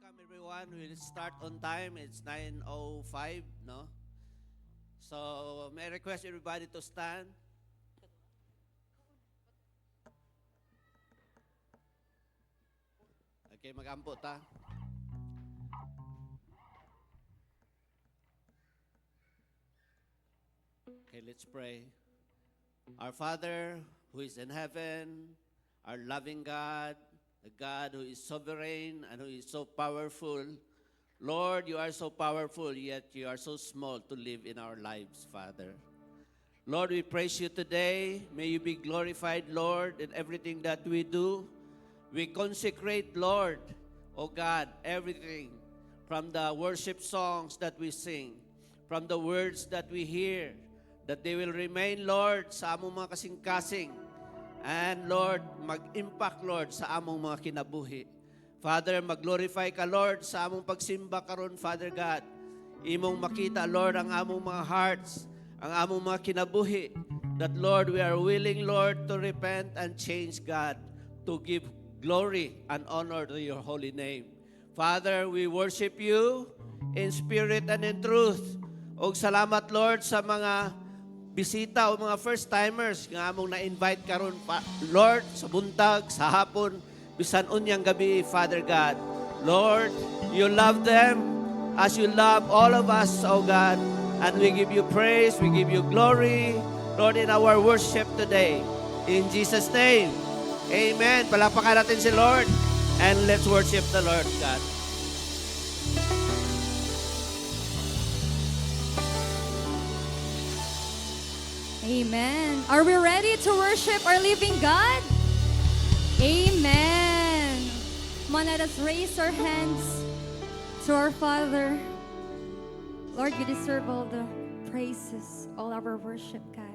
welcome everyone. We'll start on time. It's 9:05, no? So, may I request everybody to stand. Okay, magampo ta. Okay, let's pray. Our Father, who is in heaven, our loving God, a God who is sovereign and who is so powerful. Lord, you are so powerful, yet you are so small to live in our lives, Father. Lord, we praise you today. May you be glorified, Lord, in everything that we do. We consecrate, Lord, O God, everything from the worship songs that we sing, from the words that we hear, that they will remain, Lord, sa among mga kasing-kasing. And Lord, mag-impact, Lord, sa among mga kinabuhi. Father, mag-glorify ka, Lord, sa among pagsimba karon, Father God. Imong makita, Lord, ang among mga hearts, ang among mga kinabuhi. That, Lord, we are willing, Lord, to repent and change, God, to give glory and honor to your holy name. Father, we worship you in spirit and in truth. Og salamat, Lord, sa mga bisita o mga first-timers nga among na-invite karon, Lord, sa buntag, sa hapon, bisan unyang gabi, Father God. Lord, you love them as you love all of us, O God. And we give you praise, we give you glory, Lord, in our worship today. In Jesus' name, amen. Palapakan natin si Lord and let's worship the Lord God. Amen. Are we ready to worship our living God? Amen. Come on, let us raise our hands to our Father. Lord, you deserve all the praises, all our worship, God.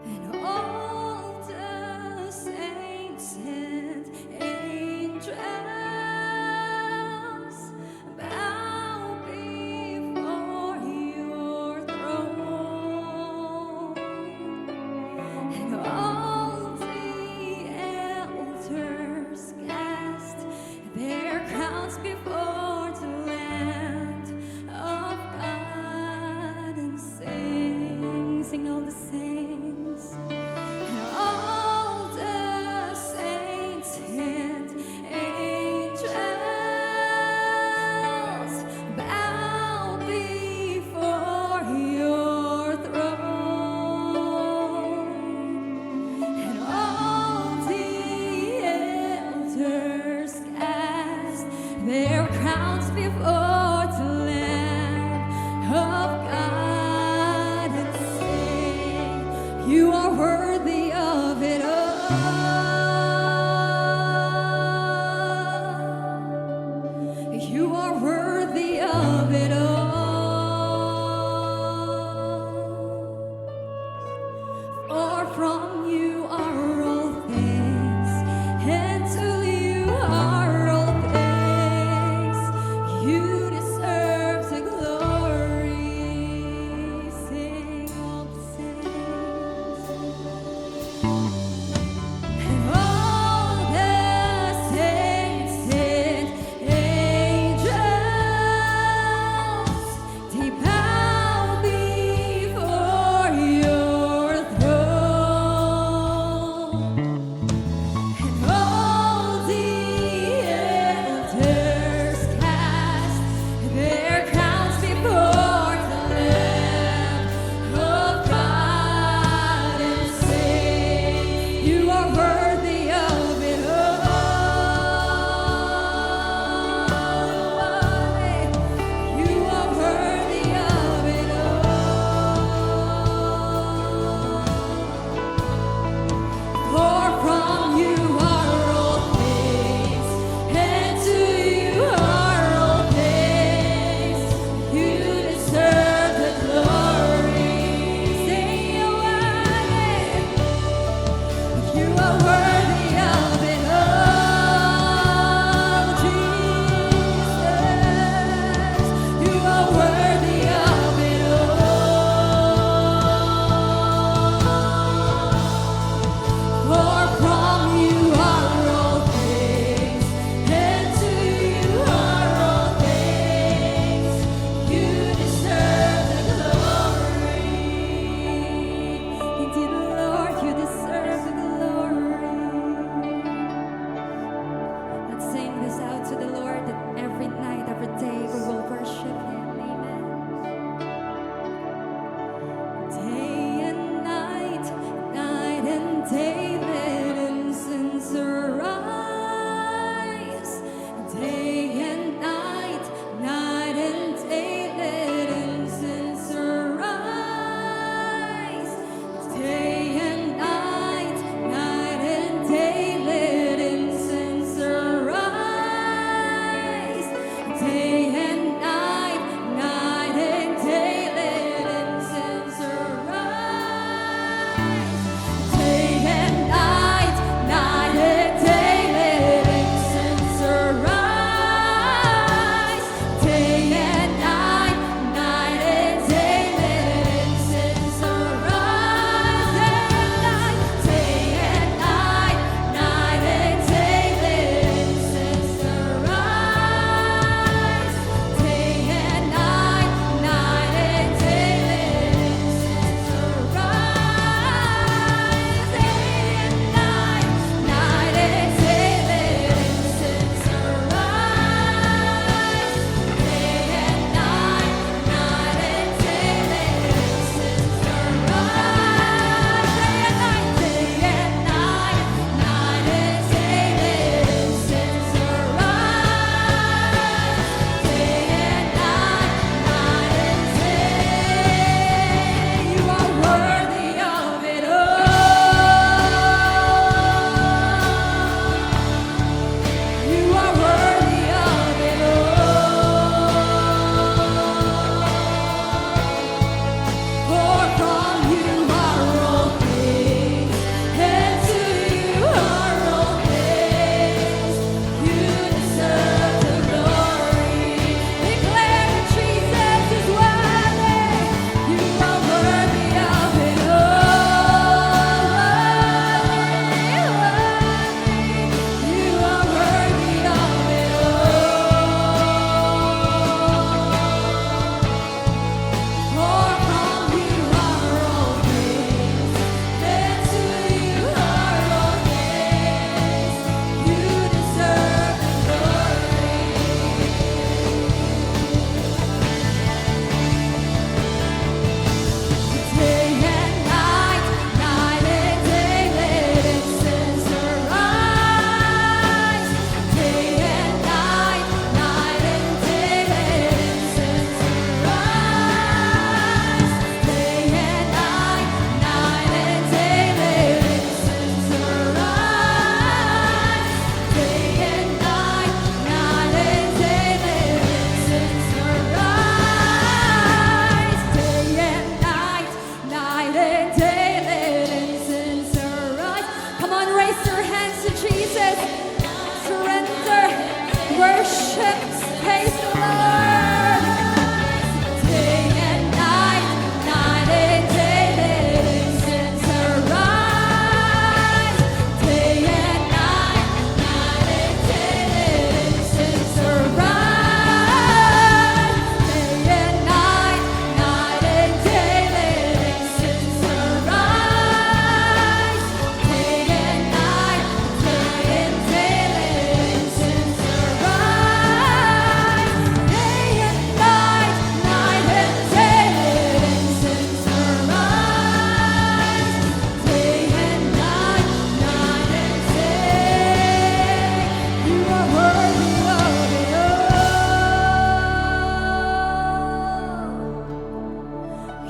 And all the saints and angels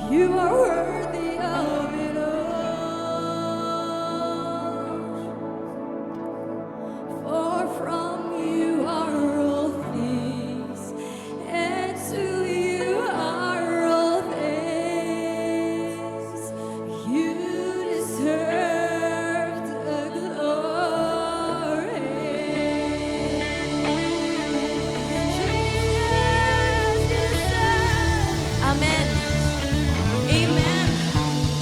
You are worthy of it all. For from you are all things, and to you are all things. You deserve the glory. Amen. Amen.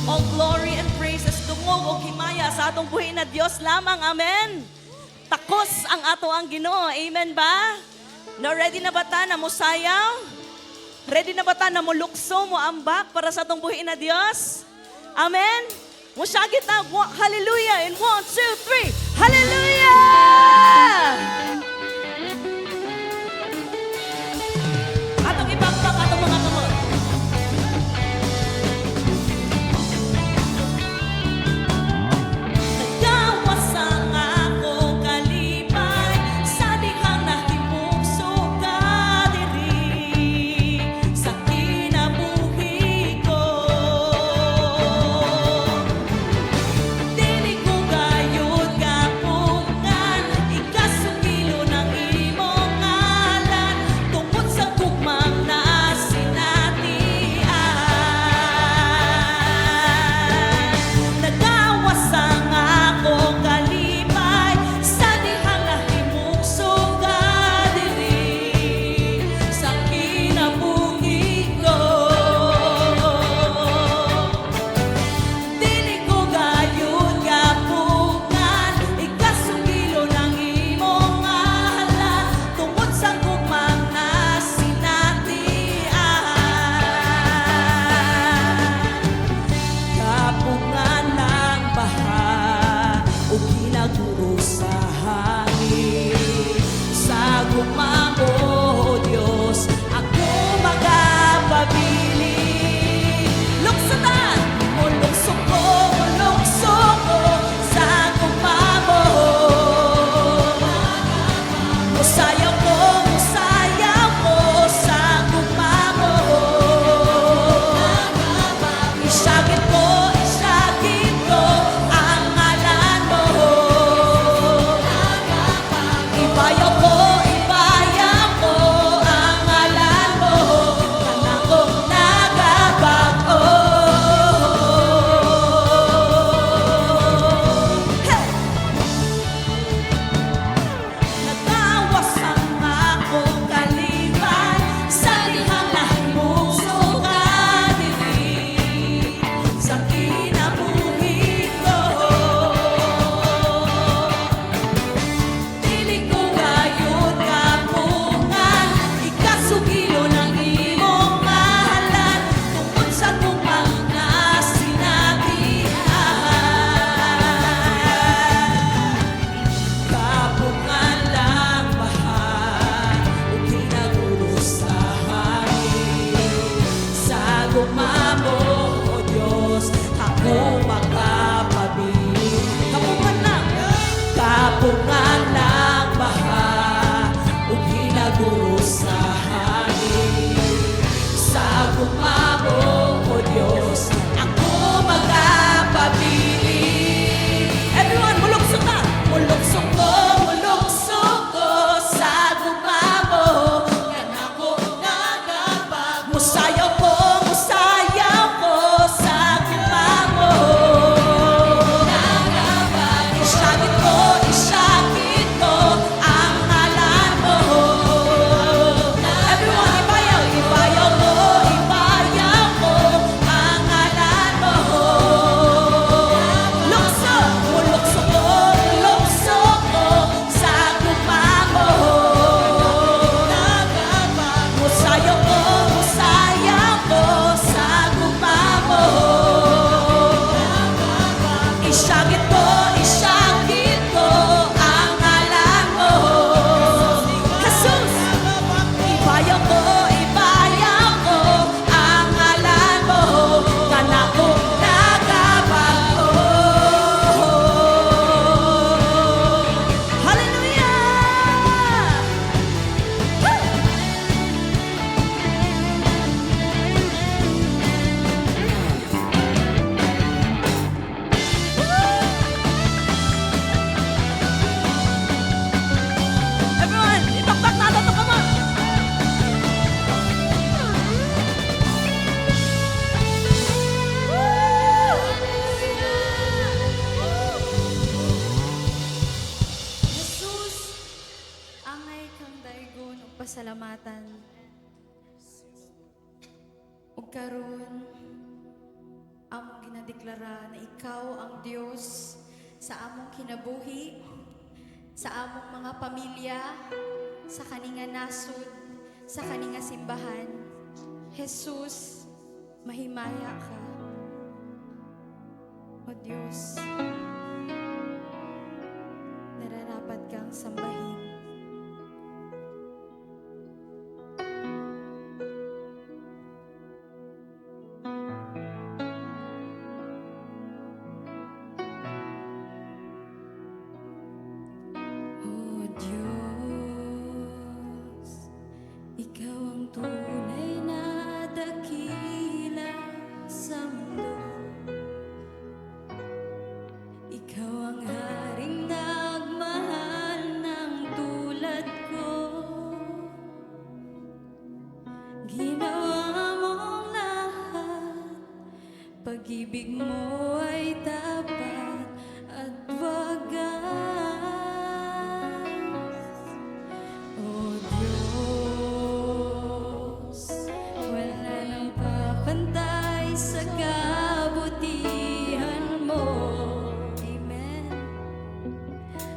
All glory and praises tungod o himaya sa atong buhi na Dios lamang. Amen. Takos ang ato ang Ginoo. Amen ba? Na ready na ba ta na mo sayaw? Ready na ba ta na mo lukso, mo ambak para sa atong buhi na Dios? Amen. Musyagit na. Hallelujah. In 1, 2, 3. Hallelujah! Atong ibakbak atong mga kamot. Nagawas ang akong kalipay sa dihang nahimugso ka diri sa kinabuhi ko. Dili ko gayud kapungan, ikasukilo ng imong ngalan tungod sa gugmang na sinatian. Nagawas ang akong kalipay sa dihang nahimugso ka diri sa kinabuhi ko. Dili ko gayud kapungan, ikasukilo ng imong ngalan tungod sa gugmang na sinatian. Kapungan ng baha o ginaguro sa hangin. Sa gugmang mo, Diyos, ako magpabili. Luksatan, mulukso ko sa gugmang mo. Musayaw ko sa gugmang mo. Isyagit ko ang ngalan mo. Ibayaw ko ang ngalan mo. Kanakong nagabago. Hey! Nagawas ang akong kalipay sa dihang nahimugso ka diri sa kinabuhi ko. Dili ko gayud kapungan, ikasugilo ng imong ngalan tungod sa gugmang na sinatian. Kapungan lang baha o ginaguro sa hangin. Sa gugma mo, O Diyos, ako makapabili. Kapungan lang baha o ginaguro sa hangin. Sa gugma mo, O Diyos, ako makapabili. Everyone, mulukso ka! Mulukso ko sa gugma mo. Yan ako nagabag. Musayaw ko sa ug karon among ginadeklara na ikaw ang Dios sa among kinabuhi, sa among mga pamilya, sa kaninga nasod, sa kaninga simbahan. Jesus, mahimaya ka. O Diyos, nararapat kang sambahin. O Diyos, ikaw ang tunay na dakila sa mundo. Ikaw ang haring nagmahal ng tulad ko. Ginawa mong lahat, pag-ibig mo ay tapat at wagas. O Diyos, wala nang papantay sa kabutihan mo. Amen.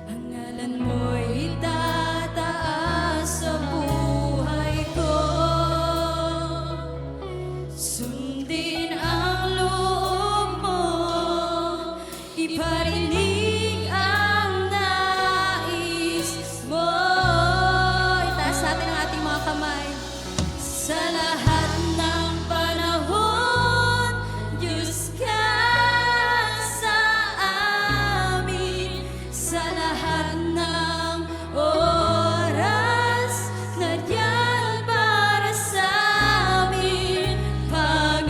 Ang ngalan mo'y itataas sa buhay ko. Sundin ang loob mo, iparinig ang nais mo. Itaas natin ang ating mga kamay. Sa lahat ng panahon, Diyos ka sa amin. Sa lahat ng oras, nandiyan para sa amin. Pag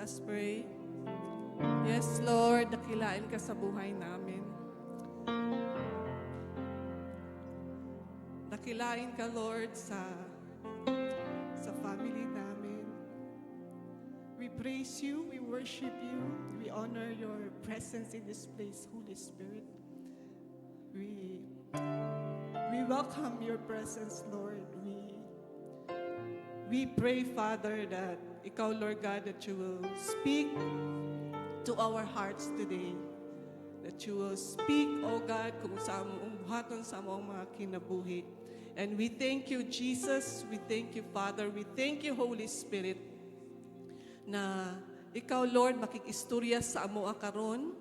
us pray. Yes, Lord, dakilain ka sa buhay namin. Dakilain ka, Lord, sa family namin. We praise you, we worship you, we honor your presence in this place, Holy Spirit. We welcome your presence, Lord. We pray, Father, that ikaw, Lord God, that you will speak to our hearts today. That you will speak, O God, kung sa among buhaton sa among mga kinabuhi. And we thank you, Jesus. We thank you, Father. We thank you, Holy Spirit, na ikaw, Lord, makikistorya sa amo akaron.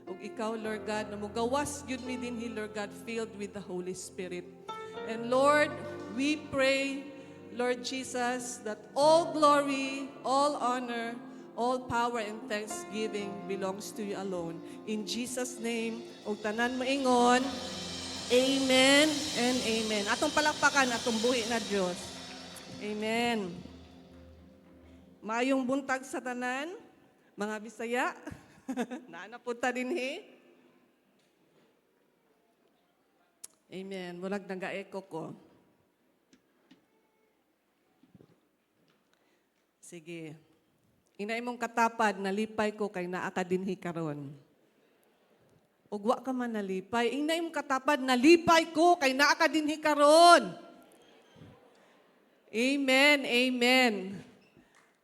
O ikaw, Lord God, na mugawas yun mi din, Lord God, filled with the Holy Spirit. And Lord, we pray, Lord Jesus, that all glory, all honor, all power and thanksgiving belongs to you alone. In Jesus' name, og tanan maingon, amen and amen. Atong palakpakan, atong buhi na Diyos. Amen. Maayong buntag sa tanan, mga Bisaya. Naanapunta din Amen. Mulag nag-echo ko. Sige. Inay mong katapad, nalipay ko kay naa ka dinhi karon. Ugwa ka man nalipay. Inay mong katapad, nalipay ko kay naa ka dinhi karon. Amen, amen.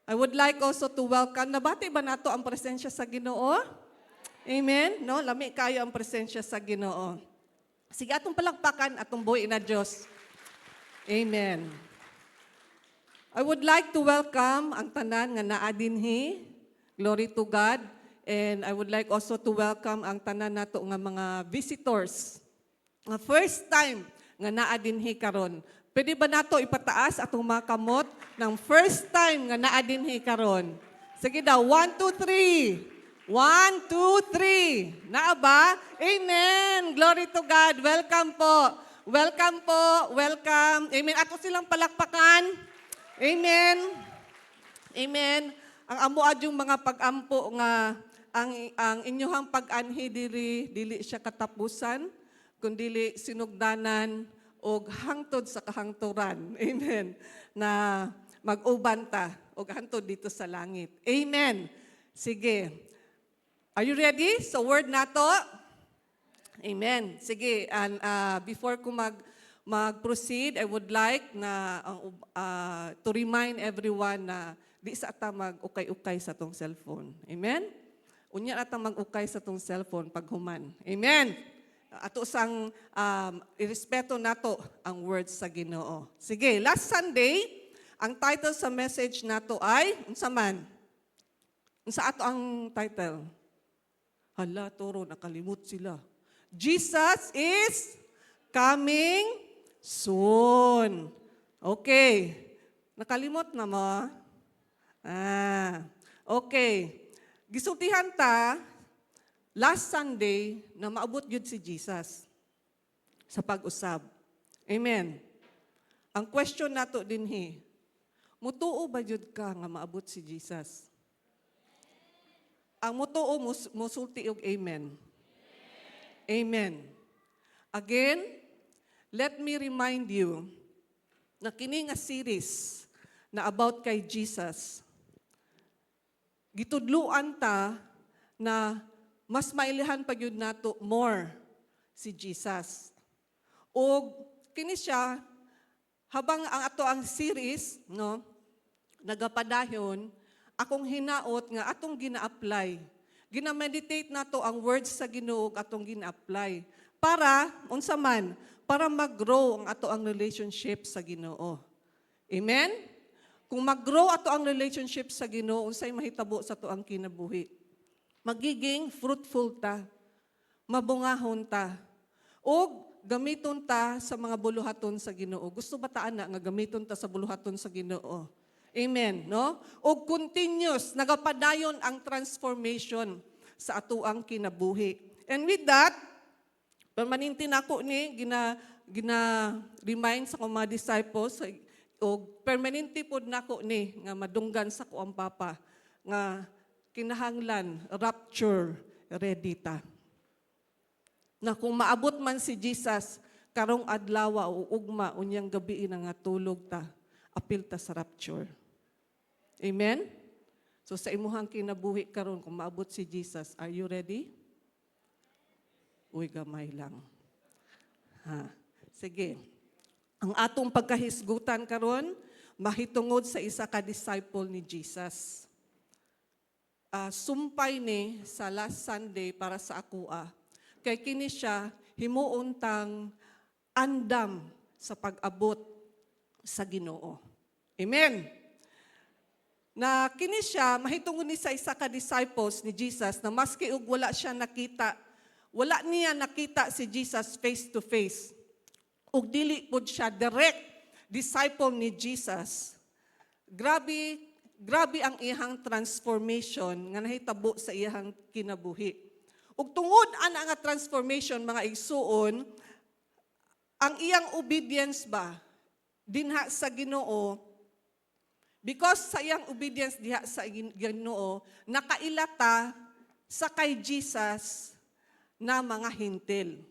I would like also to welcome, nabati ba nato ang presensya sa Ginoo? Amen? No, lami kayo ang presensya sa Ginoo. Sige, atong palakpakan, atong buhi na Diyos. Amen. I would like to welcome ang tanan nga naa dinhi. Glory to God. And I would like also to welcome ang tanan nato nga mga visitors. Nga first time nga naa dinhi karon. Pwede ba nato ipataas atong mga kamot ng first time nga naa dinhi karon? Sige daw, 1, 2, 3. 1, 2, 3. Naa ba? Amen. Glory to God. Welcome po. Welcome po. Welcome. Amen. Ato silang palakpakan. Amen. Amen. Ang amo adyong mga pag-ampo nga ang inyohang pag-anhi dili siya katapusan kundi sinugdanan og hangtod sa kahangturan. Amen. Na mag-uban ta og hangtod dito sa langit. Amen. Sige. Are you ready? So word nato. Amen. Sige, and before ko mag-proceed, I would like na to remind everyone na di sa ata mag-ukay-ukay sa tong cellphone. Amen? Unya ata mag-ukay sa tong cellphone pag human. Amen? Ato sang irespeto nato ang words sa Ginoo. Sige, last Sunday, ang title sa message nato ay, unsa man? Unsa ato ang title? Hala, toro, nakalimot sila. Jesus is coming soon. Okay. Nakalimot na mo? Okay. Gisultihan ta, last Sunday, na maabot yun si Jesus sa pag-usab. Amen. Ang question nato dinhi, mutuo ba yun ka nga maabot si Jesus? Ang mutuo, musulti og amen. Amen. Again, let me remind you na kini nga series na about kay Jesus, gitudluan ta na mas mailihan pa yun nato more si Jesus. O kini siya, habang ang ato ang series, no, nagapadahon, akong hinaot nga atong gina-apply. Gina-meditate nato ang words sa Ginoo atong gina-apply. Para, unsa man, para mag-grow ang ato ang relationship sa Ginoo. Amen? Kung mag-grow ato ang relationship sa Ginoo, unsay mahitabo sa ato ang kinabuhi. Magiging fruitful ta. Mabungahon ta. O gamiton ta sa mga buluhaton sa Ginoo. Gusto ba ta ana nga gamiton ta sa buluhaton sa Ginoo? Amen, no? O continuous, nagapadayon ang transformation sa atuang kinabuhi. And with that, permanente nako ni gina-remind sa mga disciples o permanente pod nako ni nga madunggan sa kuang papa nga kinahanglan rapture ready ta. Na kung maabot man si Jesus karong adlaw o ugma unyang gabi na nga tulog ta, apil ta sa rapture. Amen? So sa imuhang kinabuhi karon kung maabot si Jesus, are you ready? Uy, gamay lang. Ha. Sige. Ang atong pagkahisgutan karon mahitungod sa isa ka disciple ni Jesus. Sumpay ni sa last Sunday para sa akua. Kay kini siya himuon tang andam sa pag-abot sa Ginoo. Amen. Na kini siya mahitungod ni sa isa ka disciples ni Jesus na maski ug wala niya nakita si Jesus face to face. Ug dili pud siya direct disciple ni Jesus. Grabe ang iyang transformation nga nahitabo sa iyang kinabuhi. Ug tungod ana nga transformation mga igsuon, ang iyang obedience ba dinha sa Ginoo, because sa iyang obedience diha sa Ginoo, nakailata sa kay Jesus na mga hintil.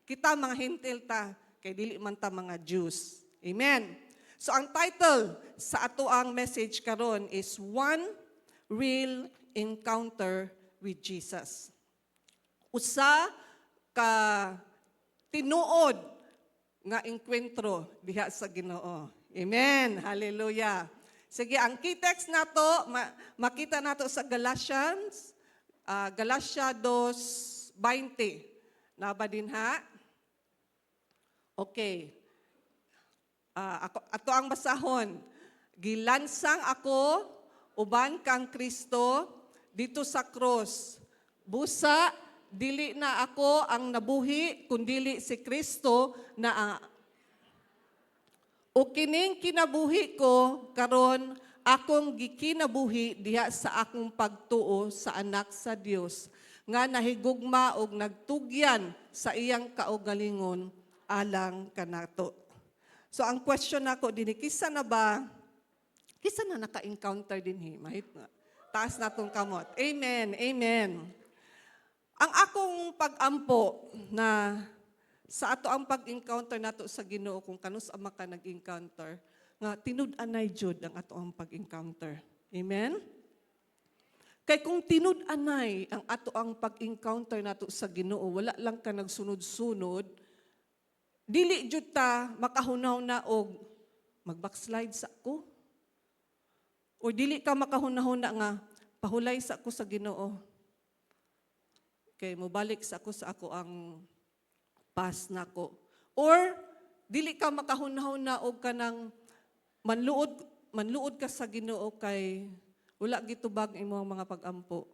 Kita mga hintil ta, kay dili man ta mga Jews. Amen. So ang title sa ato ang message karon is One Real Encounter with Jesus. Usa ka tinuod nga enkwentro diha sa Ginoo. Amen. Hallelujah. Sige, ang key text nato makita nato sa Galatians, Galatia 2:20. Naba din ha? Okay. Ato ang basahon. Gilansang ako uban kang Kristo dito sa cross. Busa dili na ako ang nabuhi kundi si Kristo na o kining kinabuhi ko karon akong gikinabuhi diha sa akong pagtuo sa anak sa Dios nga nahigugma og nagtugyan sa iyang kaugalingon alang kanato. So ang question nako dinhi, kisa na naka-encounter dinhi? Mahit na. Taas natong kamot. Amen. Amen. Ang akong pag-ampo na sa ato ang pag-encounter nato sa Ginoo kung kanus ama ka nag-encounter, nga tinud-anay jud ang ato ang pag-encounter. Amen? Kay kung tinud-anay ang ato ang pag-encounter nato sa Ginoo, wala lang ka nagsunod-sunod, dili jud ta makahunaw na og mag-backslide sa ako. O dili ka makahunahon na nga pahulay sa ako sa Ginoo. Okay, mobalik sa ako ang past nako. Or dili ka makahunahon na og kanang manluod ka sa Ginoo kay wala gitubag imong mga pag-ampo.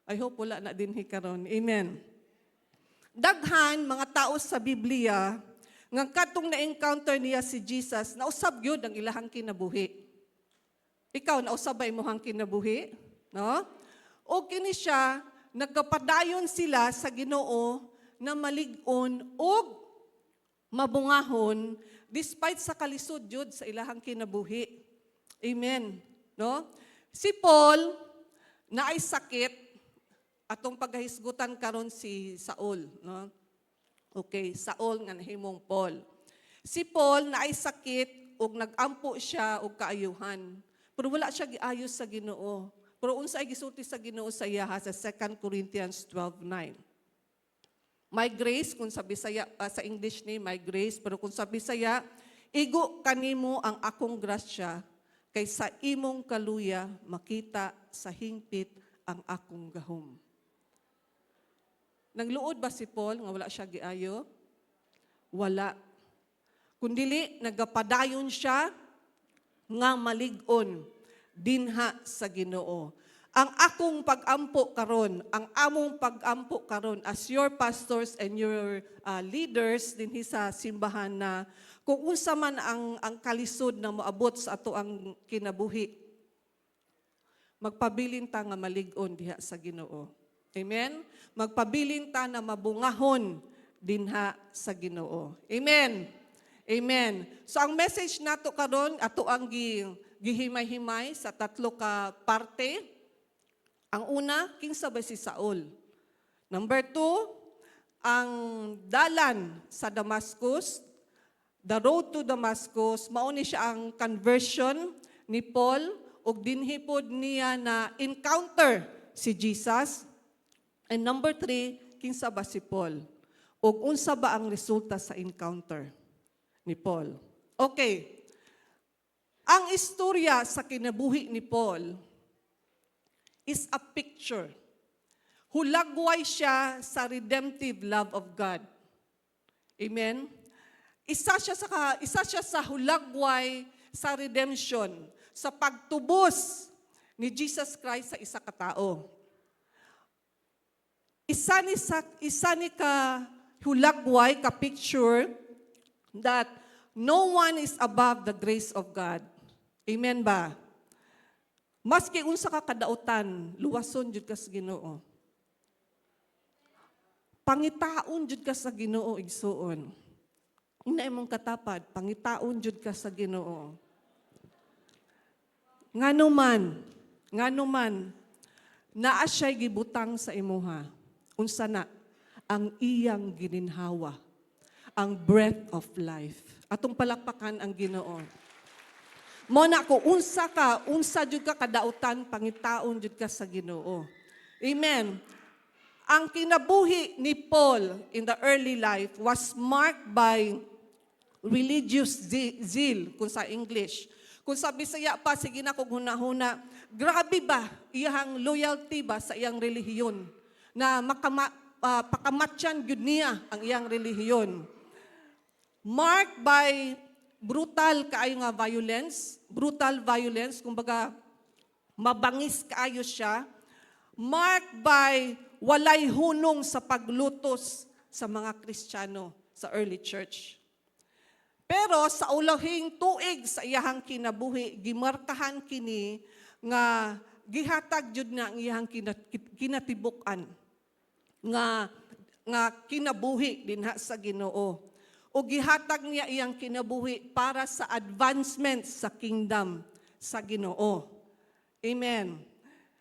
I hope wala na dinhi karon. Amen. Daghan mga tao sa Biblia nga katong na-encounter niya si Jesus, nausab gyud ang ilahang kinabuhi. Ikaw, nausab ba imong kinabuhi? No? O kini siya, nagkapadayon sila sa Ginoo na malig-on o mabungahon despite sa kalisod jud sa ilahang kinabuhi. Amen. No? Si Paul, naay sakit, atong paghisgutan karon si Saul. No? Okay, Saul nga nahimong Paul. Si Paul naay sakit ug nagampo siya og kaayuhan. Pero wala siya giayos sa Ginoo. Pero unsa ay gisulti sa Ginoo sa iya sa 2 Corinthians 12:9. My grace kung sa Bisaya sa English ni my grace, pero kung sa Bisaya, igo kanimo ang akong grasya kay sa imong kaluya makita sa hingpit ang akong gahom. Nagluod ba si Paul nga wala siya giayo? Wala. Kundili nagapadayon siya nga malig-on dinha sa Ginoo. Ang akong pag-ampo karon, ang among pag-ampo karon as your pastors and your leaders dinhi sa simbahan na kung unsa man ang kalisod na moabot sa ato ang kinabuhi, magpabilin ta nga malig-on diha sa Ginoo. Amen? Magpabilin ta na mabungahon dinha sa Ginoo. Amen. Amen. So ang message nato karon ato ang gihimay-himay sa tatlo ka parte. Ang una, kinsa ba si Saul? Number 2, ang dalan sa Damascus, the road to Damascus, mauni siya ang conversion ni Paul, ug dinhipod niya na encounter si Jesus. And number 3, kinsa ba si Paul? Ug unsa ba ang resulta sa encounter ni Paul? Okay. Ang istorya sa kinabuhi ni Paul is a picture. Hulagway siya sa redemptive love of God. Amen? Isa siya sa hulagway sa redemption, sa pagtubos ni Jesus Christ sa isa ka tao. Isa ni ka hulagway, ka picture that no one is above the grace of God. Amen ba? Maski unsa ka kadautan, luwason jud ka sa Ginoo. Pangitaon jud ka sa Ginoo igsuon. Ina imong katapad, pangitaon jud ka sa Ginoo. Ngano man naa siya'y gibutang sa imuha. Unsa na ang iyang gininhawa, ang breath of life. Atong palakpakan ang Ginoo. Mo na ko unsa jud ka kadautan, pangitaon jud ka sa Ginoo. Amen. Ang kinabuhi ni Paul in the early life was marked by religious zeal, kung sa English. Kung sa Bisaya pa, sige na kung hunahuna, grabe ba iyang loyalty ba sa iyang relihiyon? Na pakamatyan yun niya ang iyang relihiyon. Marked by brutal kaayo nga violence, kumbaga mabangis kaayo siya. Marked by walay hunong sa paglutos sa mga Kristiyano sa early church. Pero sa ulahing tuig sa iyahang kinabuhi, gimarkahan kini nga gihatag jud na ang iyahang kinatibuk-an nga kinabuhi dinha sa Ginoo. O gihatag niya iyang kinabuhi para sa advancement sa kingdom sa Ginoo. Amen.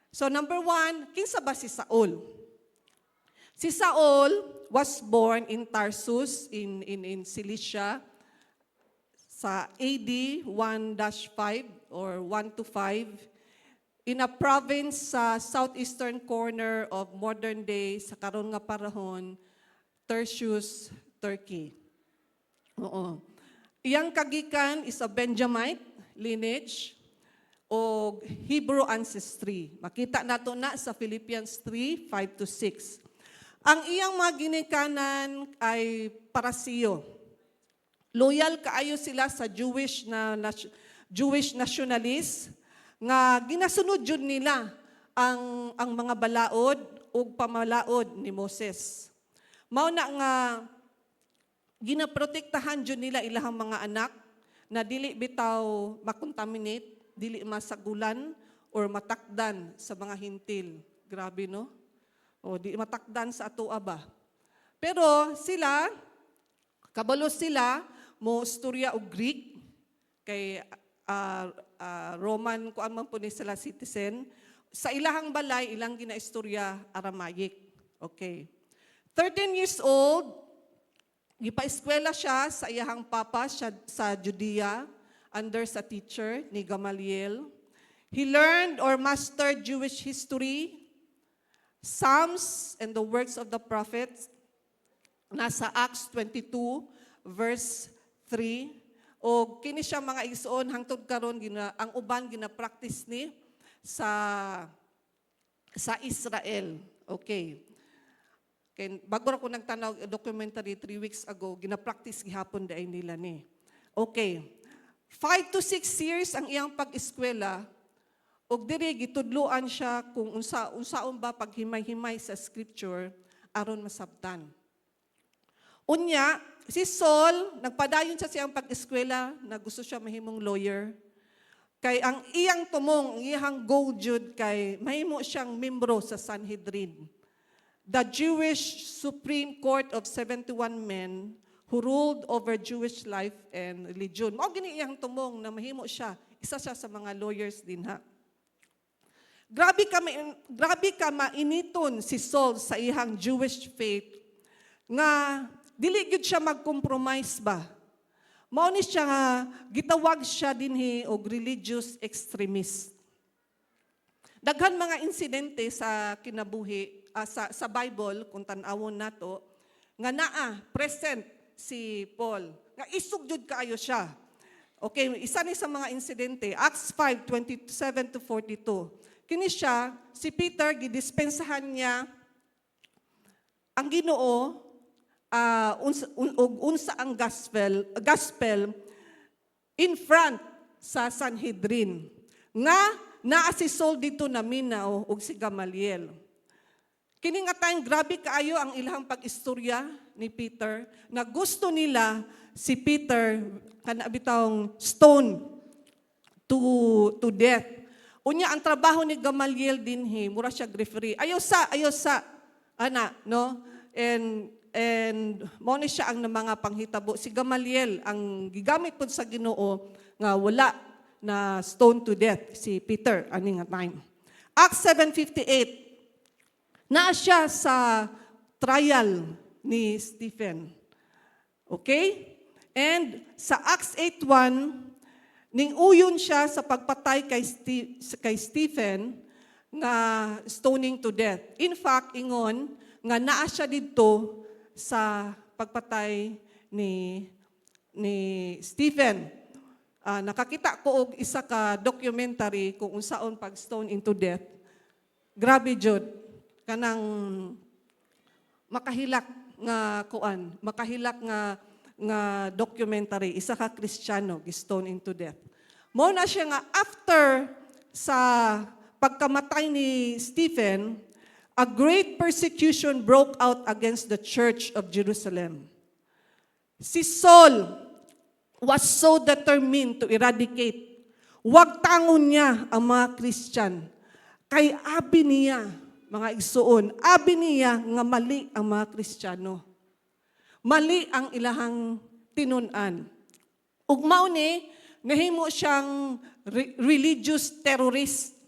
So number 1, kinsa ba si Saul? Si Saul was born in Tarsus in Cilicia sa AD 1-5 or 1-5 in a province sa southeastern corner of modern day sa karon nga panahon, Tarsus, Turkey. Oo. Iyang kagikan is a Benjamite lineage o Hebrew ancestry. Makita nato na sa Philippians 3:5-6. Ang iyang mga ginikanan ay Parasiyo. Loyal kaayo sila sa Jewish nationalists nga ginasunod jud nila ang mga balaod ug pamalaod ni Moses. Mao na nga ginaprotektahan jud nila ilahang mga anak na dili bitaw makontaminate, dili masagulan or matakdan sa mga hintil. Grabe no? O di matakdan sa atoa ba? Pero sila, kabalo sila, mo istorya og Greek, kay Roman, kuan man po ni sila citizen. Sa ilahang balay, ilang ginaistorya Aramaic. Okay. 13 years old, gipa-eskwela siya sa iyahang papa sa Judea, under sa teacher ni Gamaliel. He learned or mastered Jewish history, Psalms, and the works of the prophets. Nasa Acts 22, verse 3. O kini siya mga igsoon hangtod karon ang uban gina-practice ni sa Israel. Okay. Bago ko nagtanaw documentary 3 weeks ago, gina-practice gihapon daay nila ni. Okay. 5 to 6 years ang iyang pag-eskwela, ug diri gitudloan siya kung unsaon ba paghimay-himay sa scripture aron masabtan. Unya, si Saul, nagpadayon siya siyang pag-eskwela na gusto siya mahimong lawyer. Kay ang iyang tumong, ang iyang goal jud kay mahimo siyang membro sa Sanhedrin, the Jewish Supreme Court of 71 men who ruled over Jewish life and religion. Mao gini iyang tumong na mahimo siya, isa siya sa mga lawyers din ha. grabe ka mainiton si Saul sa ihang Jewish faith nga dili gyud siya mag-compromise ba. Mao ni siya nga gitawag siya dinhi og religious extremist. Daghan mga insidente sa kinabuhi sa Bible kung tan-awon nato nga naa present si Paul. Nga isog jud kaayo siya. Okay, isa ni sa mga insidente, Acts 5:27 to 42. Kini siya, si Peter gidispensahan niya ang Ginoo unsa ang gospel in front sa Sanhedrin. Nga naa si Saul dito na minaw og si Gamaliel. Kini nga tayong grabe kaayo ang ilahang pag-istorya ni Peter na gusto nila si Peter kana bitawng stone to death. Unya ang trabaho ni Gamaliel dinhi mura siya referee. Ayo sa ana no and mo ni siya ang mga panghitabo. Si Gamaliel ang gigamit pud sa Ginoo nga wala na stone to death si Peter ani nga time. Acts 7:58. Naa siya sa trial ni Stephen. Okay? And sa Acts 8:1, ning uyon siya sa pagpatay kay Stephen nga stoning to death. In fact, ingon nga naa siya didto sa pagpatay ni Stephen. Nakakita ko og isa ka documentary kung unsaon pag-stone into death. Grabe jud kanang makahilak nga documentary, isa ka Kristiyano gi-stone into death. Mao na siya nga after sa pagkamatay ni Stephen, a great persecution broke out against the church of Jerusalem. Si Saul was so determined to eradicate. Wag tangon niya ang mga Christian. Kay abi niya, mga igsuon, abi niya nga mali ang mga Kristiyano. Mali ang ilahang tinunan. Ug mao ni nahimo siyang religious terrorist.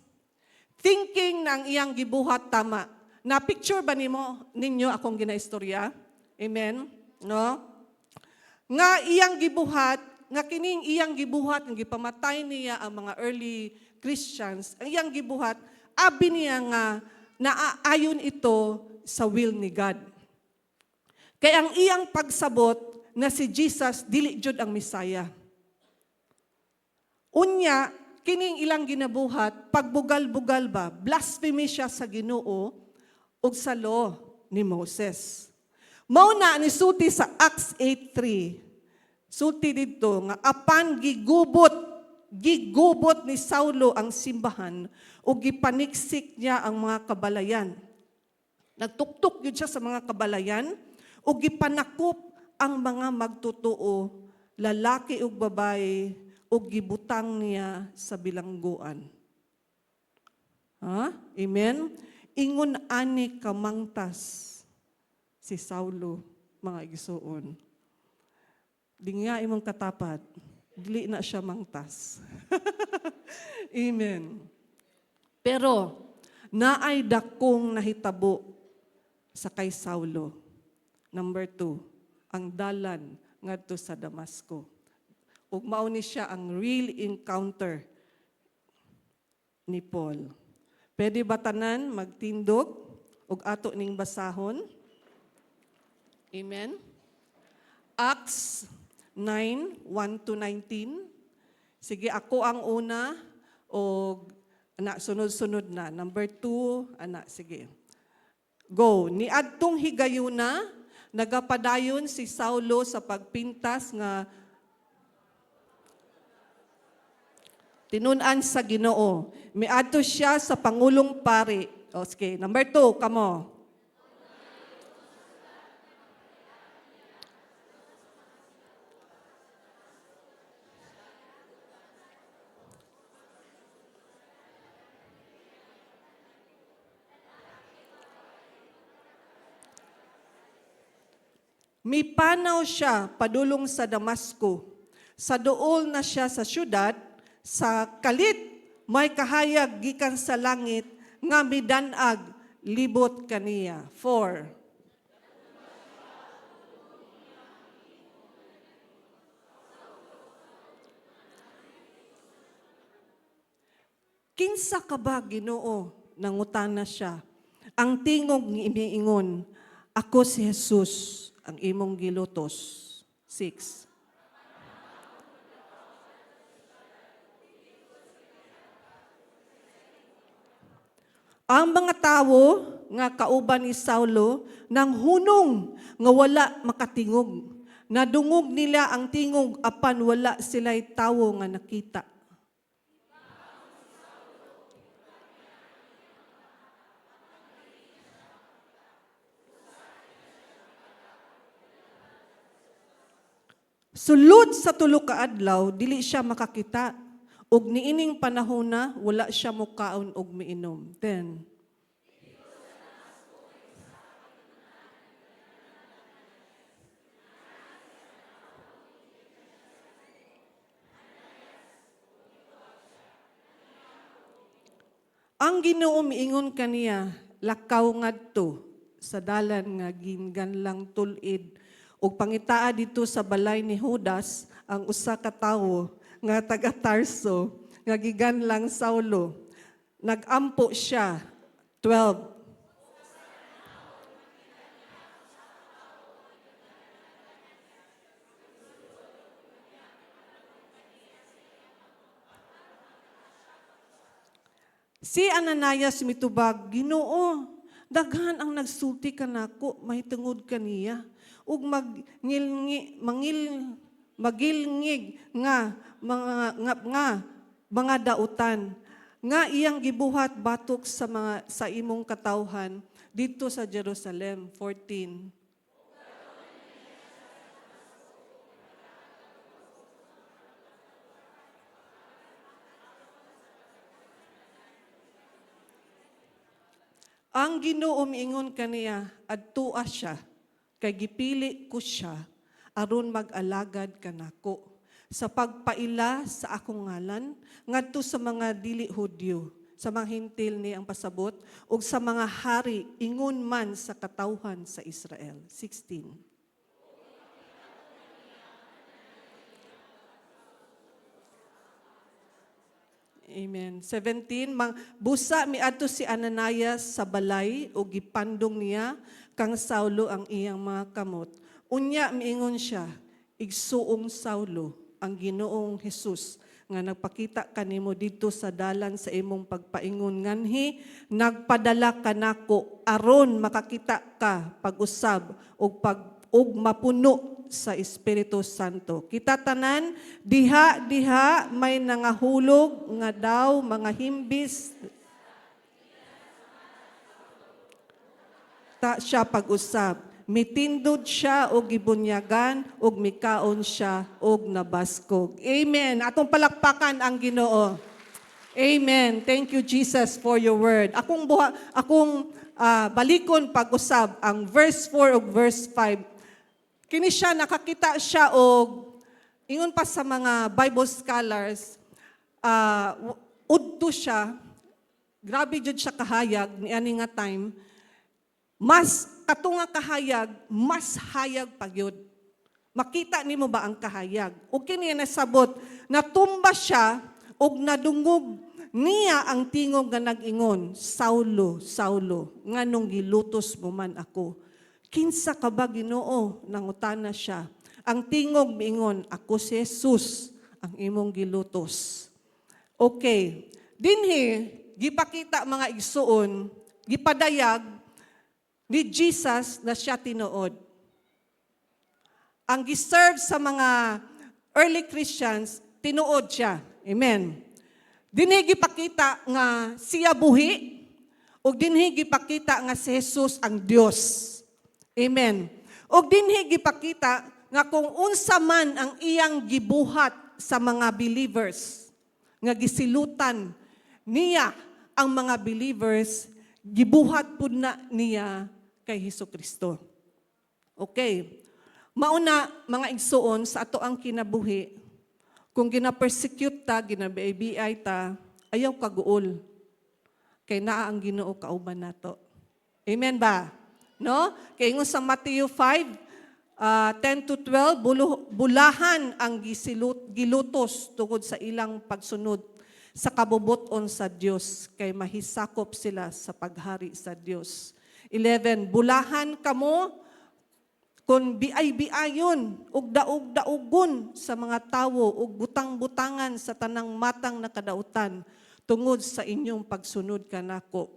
Thinking na ang iyang gibuhat tama. Na-picture ba ninyo akong ginaistorya? Amen? No? Nga iyang gibuhat, nga kining iyang gibuhat, nga gipamatay niya ang mga early Christians, ang iyang gibuhat, abi niya nga naaayon ito sa will ni God. Kaya ang iyang pagsabot na si Jesus, dili jud ang Messiah. Unya, kining ilang ginabuhat, pagbugal-bugal ba, blasphemy siya sa Ginoo ug sa law ni Moses. Mao na ni sulti sa Acts 8:3. Sulti didto nga apan gigubot ni Saulo ang simbahan ug gipaniksik niya ang mga kabalayan. Nagtuktok gyud siya sa mga kabalayan ug gipanakop ang mga magtotoo, lalaki ug babae, ug gibutang niya sa bilangguan. Amen? Ingon ani kamangtas si Saulo, mga igsuon. Dinga imong katapat, dili na siya mangtas. Amen. Pero naay dakong nahitabo sa kay Saulo. Number 2, ang dalan ngadto sa Damasco. Ug mao ni siya ang real encounter ni Paul. Pwede ba tanan magtindog ug ato ning basahon? Amen. Acts 9:1-19. Sige, ako ang una og sunod-sunod na. Number 2, sige. Go. Niadtong higayuna, nagapadayon si Saulo sa pagpintas nga tinunan sa Ginoo. Miadto siya sa Pangulong Pari. Okay, number 2, kamo. Mipanaw siya padulong sa Damasco. Sa duol na siya sa syudad, sa kalit may kahayag gikan sa langit nga midanag libot kaniya. 4. Kinsa ka ba, Ginoo? Nangutana siya. Ang tingog ni imiingon, ako si Jesus, ang imong gilutos. 6. Ang mga tawo nga kauban ni Saulo nang hunong nga wala makatingog. Nadungog nila ang tingog apan wala sila'y tawo nga nakita. Sulod sa tulo ka adlaw, dili siya makakita. Ug niining panahon na, wala siya mukaon og miinom. 10. Ang Ginoo miingon kaniya, lakaw ngadto sa dalan nga ginganlang tulid ug pangitaa dito sa balay ni Judas ang usa ka tawo nga taga Tarso nga giganlang Saulo. Nagampo siya. 12. Si Ananias mitubag, Ginoo, daghan ang nagsulti kanako, may tungod kaniya. Ug magilngig nga mga dautan nga iyang gibuhat batok sa imong katawhan dito sa Jerusalem. 14. Ang Ginoo miingon kaniya, adtua siya, kay gipili ko siya, aron mag-alagad kanako, sa pagpaila sa akong ngalan, ngadto sa mga dili Hudyo, sa mga hintil ni ang pasabot, ug sa mga hari, ingon man sa katawhan sa Israel. 16. Amen. 17, busa miadto si Ananias sa balay o gipandong niya kang Saulo ang iyang mga kamot. Unya miingon siya, igsuong Saulo ang Ginoong Hesus nga nagpakita kanimo dito sa dalan sa imong pagpaingon nganhi nagpadala kanako aron makakita ka pag-usab ug mapuno sa Espiritu Santo. Kita tanan, diha may nangahulog nga daw mga himbis. Ta siya pag-usab. Mitindod siya og gibunyagan ug mikaon siya og nabaskog. Amen. Atong palakpakan ang Ginoo. Amen. Thank you Jesus for your word. Akong balikon pag-usab ang verse 4 ug verse 5. Kini siya, nakakita siya og, ingon pa sa mga Bible scholars, udto siya, grabe jud siya kahayag, ni ani nga time, mas, katunga kahayag, mas hayag pagyud. Makita nimo ba ang kahayag? O kini nasabot, natumba siya, og nadungog niya ang tingog nga nag-ingon, Saulo, Saulo, nganong gilutos mo man ako. Kinsa ka ba Ginoo? Nangutana siya. Ang tingog miingon, ako si Jesus, ang imong gilutos. Okay. Dinhi, gipakita mga igsuon, gipadayag ni Jesus na siya tinuod. Ang giserve sa mga early Christians, tinuod siya. Amen. Dinhi gipakita nga siya buhi, o dinhi gipakita nga si Jesus ang Dios. Amen. Og dinhi gipakita nga kung unsa man ang iyang gibuhat sa mga believers, nga gisilutan niya ang mga believers, gibuhat pud na niya kay Hesukristo. Okay. Mauna mga igsuon sa ato ang kinabuhi, kung gina-persecute ta, ginabiay ta, ayaw kaguol. kay naa ang Ginoo kauban nato. Amen ba? No? Kay ingon sa Matthew 5, 10 to 12, bulahan ang gilutos tungod sa ilang pagsunod sa kabubuton sa Dios kay mahisakop sila sa paghari sa Dios. 11, bulahan kamo kung biay-biayon ug daog-daogon sa mga tawo ug butang-butangan sa tanang matang na kadautan tungod sa inyong pagsunod kanako.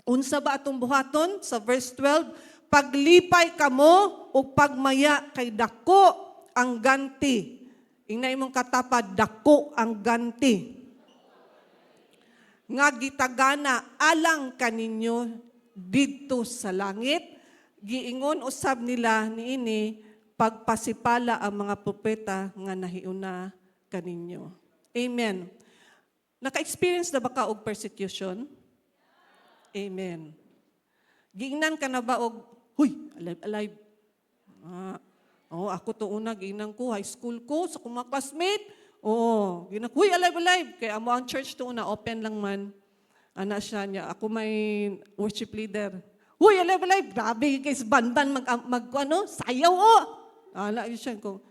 Unsa ba atong buhaton? Sa verse 12, paglipay kamo ug pagmaya kay dako ang ganti. Ingna imong katapad, dako ang ganti. Nga gitagana alang kaninyo didto sa langit. Giingon usab nila niini pagpasipala ang mga propeta nga nahiuna kaninyo. Amen. Naka-experience na ba ka og persecution? Amen. Giingnan ka na ba og, huy, alive. Ako to una, giingnan ko, high school ko, sa mga classmate. Giingnan ko, huy, alive. Kaya amo ang church to una, open lang man. Ana siya niya, ako may worship leader. Huy, alive. Grabe, guys, ban-ban, sayaw, Ala, yun siya ko.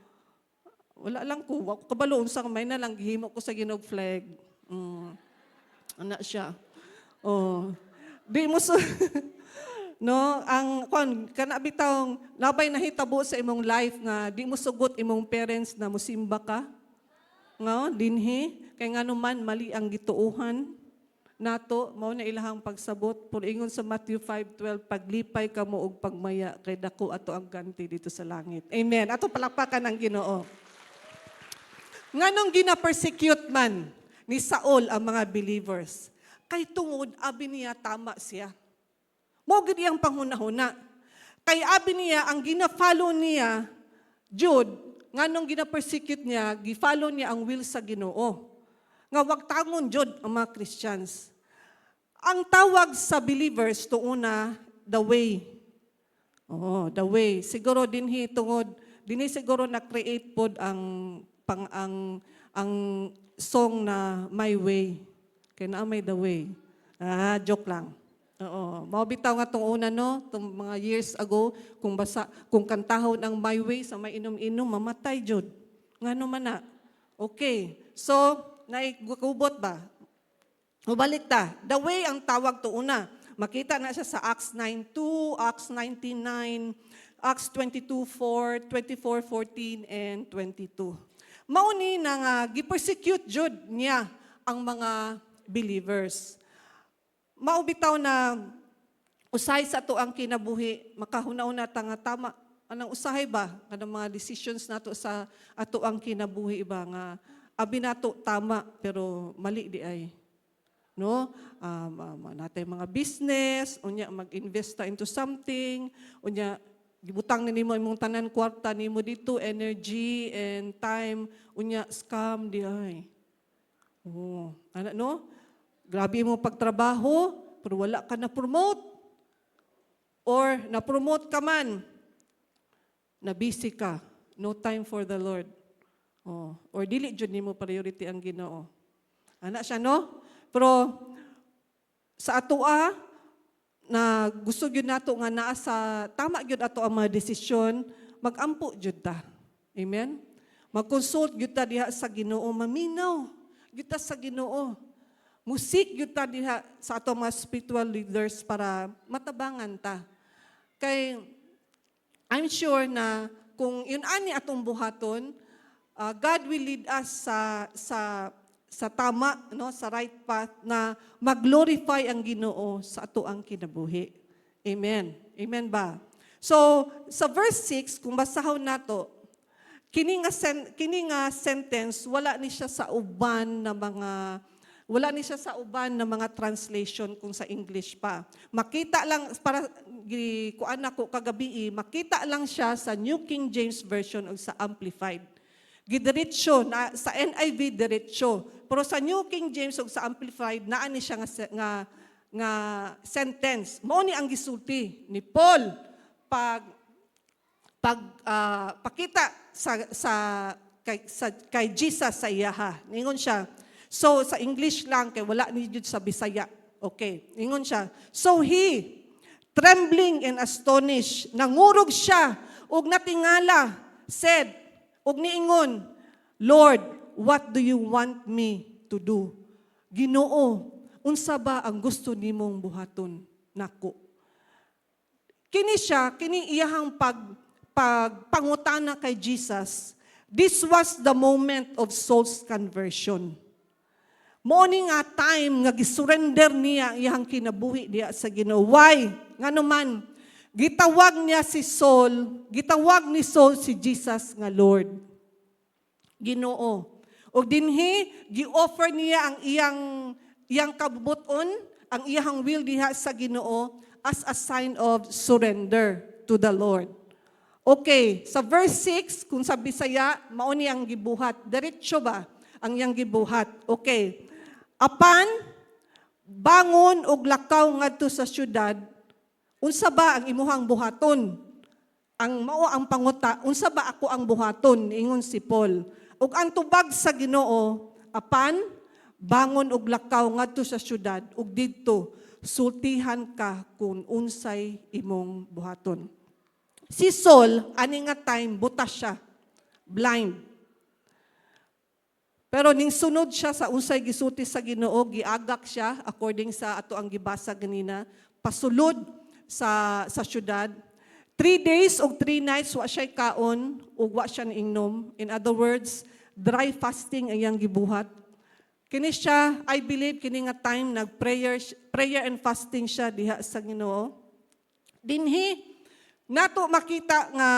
Wala lang ko, ako kabaloon sa kamay na lang, gihimo ko sa ginog flag. Ana siya. Di mo so, no, ang kana bitawng nabay nahitabo sa imong life nga di mo sugot imong parents na musimba ka. Nga dinhi kay ngano man mali ang gituohan nato mao na ilahang pagsabot pud ingon sa Matthew 5:12 paglipay kamo og pagmaya kay dako ato ang ganti dito sa langit. Amen. Ato palakpakan ang Ginoo. Nganong gina-persecute man ni Saul ang mga believers? Kay tungod, abi niya tama siya. Mo gid iyang panghunahuna. Kay abi niya, ang gina-follow niya, Jude, nganong gina-persecute niya, gi-follow niya ang will sa Ginoo. Nga wag tangon, Jude, ang mga Christians. Ang tawag sa believers, tuuna, the way. The way. Siguro dinhi tungod, dinhi siguro na-create pod ang song na My Way. Kaya na may the way. Joke lang. Maubitaw nga itong una, no? Itong mga years ago, kung kantahon ang My Way sa may inom-inom, mamatay, Jud. Nga naman na. Okay. So, naigubot ba? Mubalik ta. The way ang tawag to una. Makita na siya sa Acts 9:2, Acts 19:9, Acts 22:4, 24:14, and 22. Mauni na nga, gipersecute Jud niya ang mga believers. Maubitaw na usay sa to ang kinabuhi, makahunaw na nga tama, anang usahay ba? Kanang mga decisions nato sa ato ang kinabuhi ba nga, abi nato tama, pero mali di ay. No? Natay mga business, unya mag-invest ta into something, unya gibutang nimo imong tanan kwarta nimo dito, energy and time, unya scam di ay. No? Grabe mo pagtrabaho, pero wala ka na-promote. Or na-promote ka man, na-busy ka, no time for the Lord. Or dili jud nimo priority ang Ginoo. Ana siya, no? Pero sa atoa, na gusto gyud nato nga naa sa tama gyud ato ang mga desisyon, magampo gyud ta. Amen? Mag-consult gyud ta diha sa Ginoo, maminaw gyud ta sa Ginoo. Musik gyud ta diha sa ato mga spiritual leaders para matabangan ta. Kay I'm sure na kung yun ani atong buhaton, God will lead us sa tama, no, sa right path na mag-glorify ang Ginoo sa ato ang kinabuhi. Amen. Amen ba? So, sa verse 6, kung basahon nato, kini nga sentence wala ni siya sa uban na mga translation kung sa English pa. Makita lang para kuan nako kagabi, makita lang siya sa New King James Version o sa Amplified. Gidiretso na sa NIV diretso. Pero sa New King James o sa Amplified naa ni siya nga sentence. Mao ni ang gisulti ni Paul pakita kay Jesus sa iyaha. Ningon siya. So sa English lang kay wala ni jud sa Bisaya. Okay, ingon siya. So he, trembling and astonished, nangurog siya, ug natingala, said, ug niingon, Lord, what do you want me to do? Ginoo, unsa ba ang gusto nimong buhaton nako? Kini siya, kini iyahang pangutana kay Jesus. This was the moment of Saul's conversion. Mao ni nga time nga gisurrender niya iyang kinabuhi diya sa Ginoo. Why? Nganuman gitawag niya si Saul, gitawag ni Saul si Jesus nga Lord. Ginoo. Og dinhi gi-offer niya ang iyang kabubuton, ang iyang will diha sa Ginoo as a sign of surrender to the Lord. Okay, sa verse 6 kung sa Bisaya mao ni ang gibuhat. Diretso ba ang iyang gibuhat? Okay. Apan, bangon og lakaw ngadto sa syudad, unsa ba ang imuhang buhaton? Ang mao ang panguta, unsa ba ako ang buhaton? Ingon si Paul. Ug ang tubag sa Ginoo, apan, bangon og lakaw ngadto sa syudad, ug didto, sultihan ka kung unsay imong buhaton. Si Saul, ani nga time, buta siya, blind. Pero ning sunod siya sa unsay gisulti sa Ginoo, giagak siya according sa ato ang gibasa ganina, pasulod sa syudad. 3 days o 3 nights wa siya kaon ug wa siya ingnom. In other words, dry fasting ang iyang gibuhat. Kini siya, I believe kini nga time prayer and fasting siya diha sa Ginoo. Dinhi nato makita nga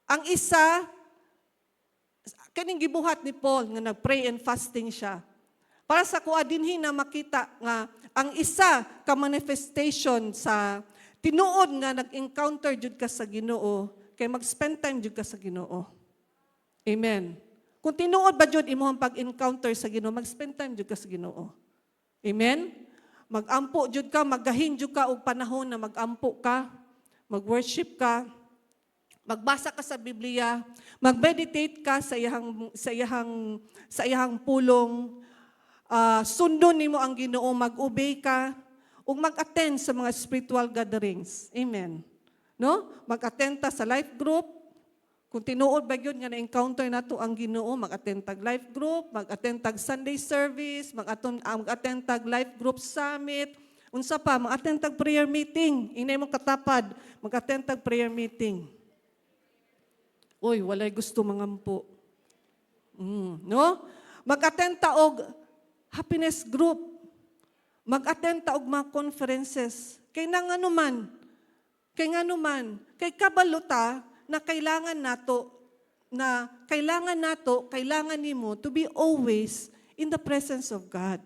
ang isa kaning gibuhat ni Paul nga nag-pray and fasting siya. Para sa kuha dinhi na makita nga ang isa ka manifestation sa tinuod nga nag-encounter jud ka sa Ginoo kay mag-spend time jud ka sa Ginoo. Amen. Kung tinuod ba jud imong pag-encounter sa Ginoo, mag-spend time jud ka sa Ginoo. Amen. Mag-ampo jud ka, maggahin jud ka og panahon na mag-ampo ka, mag-worship ka. Magbasa ka sa Biblia, mag-meditate ka sa iyang pulong, sundon nimo ang Ginoo, mag-obey ka, ug mag-attend sa mga spiritual gatherings. Amen. No? Mag-attend ta sa life group. Kung tinuod ba yun nga na-encounter nato ang Ginoo, mag-attend tag life group, mag-attend tag Sunday service, mag-attend tag life group summit, unsa pa, mag-attend tag prayer meeting. Inay mo katapad, mag-attend tag prayer meeting. Uy, walay gusto mangampo. No? Mag-attend ta og happiness group. Mag-attend ta og mga conferences. Kay nanganuman. Kay kabaluta na kailangan nimo to be always in the presence of God.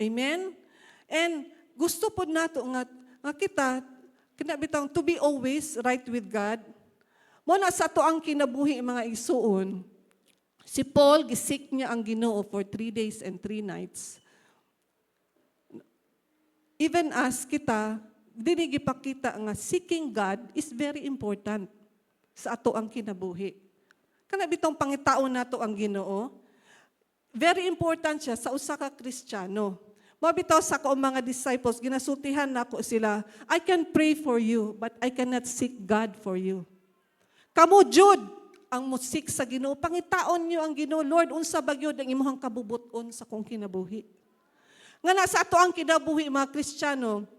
Amen? And gusto po nato nga kita kinabitang to be always right with God. Muna sa to ang kinabuhi mga igsuon, si Paul, gisik niya ang Ginoo for 3 days and 3 nights. Even as kita, dinigipakita nga seeking God is very important sa ato ang kinabuhi. Kana bitong pangitaon nato ang Ginoo, very important siya sa usa ka Kristiyano. Mabitaw sa ko mga disciples, ginasultihan nako sila, I can pray for you, but I cannot seek God for you. Kamu jud ang musik sa Ginoo, pangitaon niyo ang Ginoo, Lord, unsa ba gyud ang imong kabubuton sa kong kinabuhi? Nga nasa ato ang kinabuhi mga Kristiyano,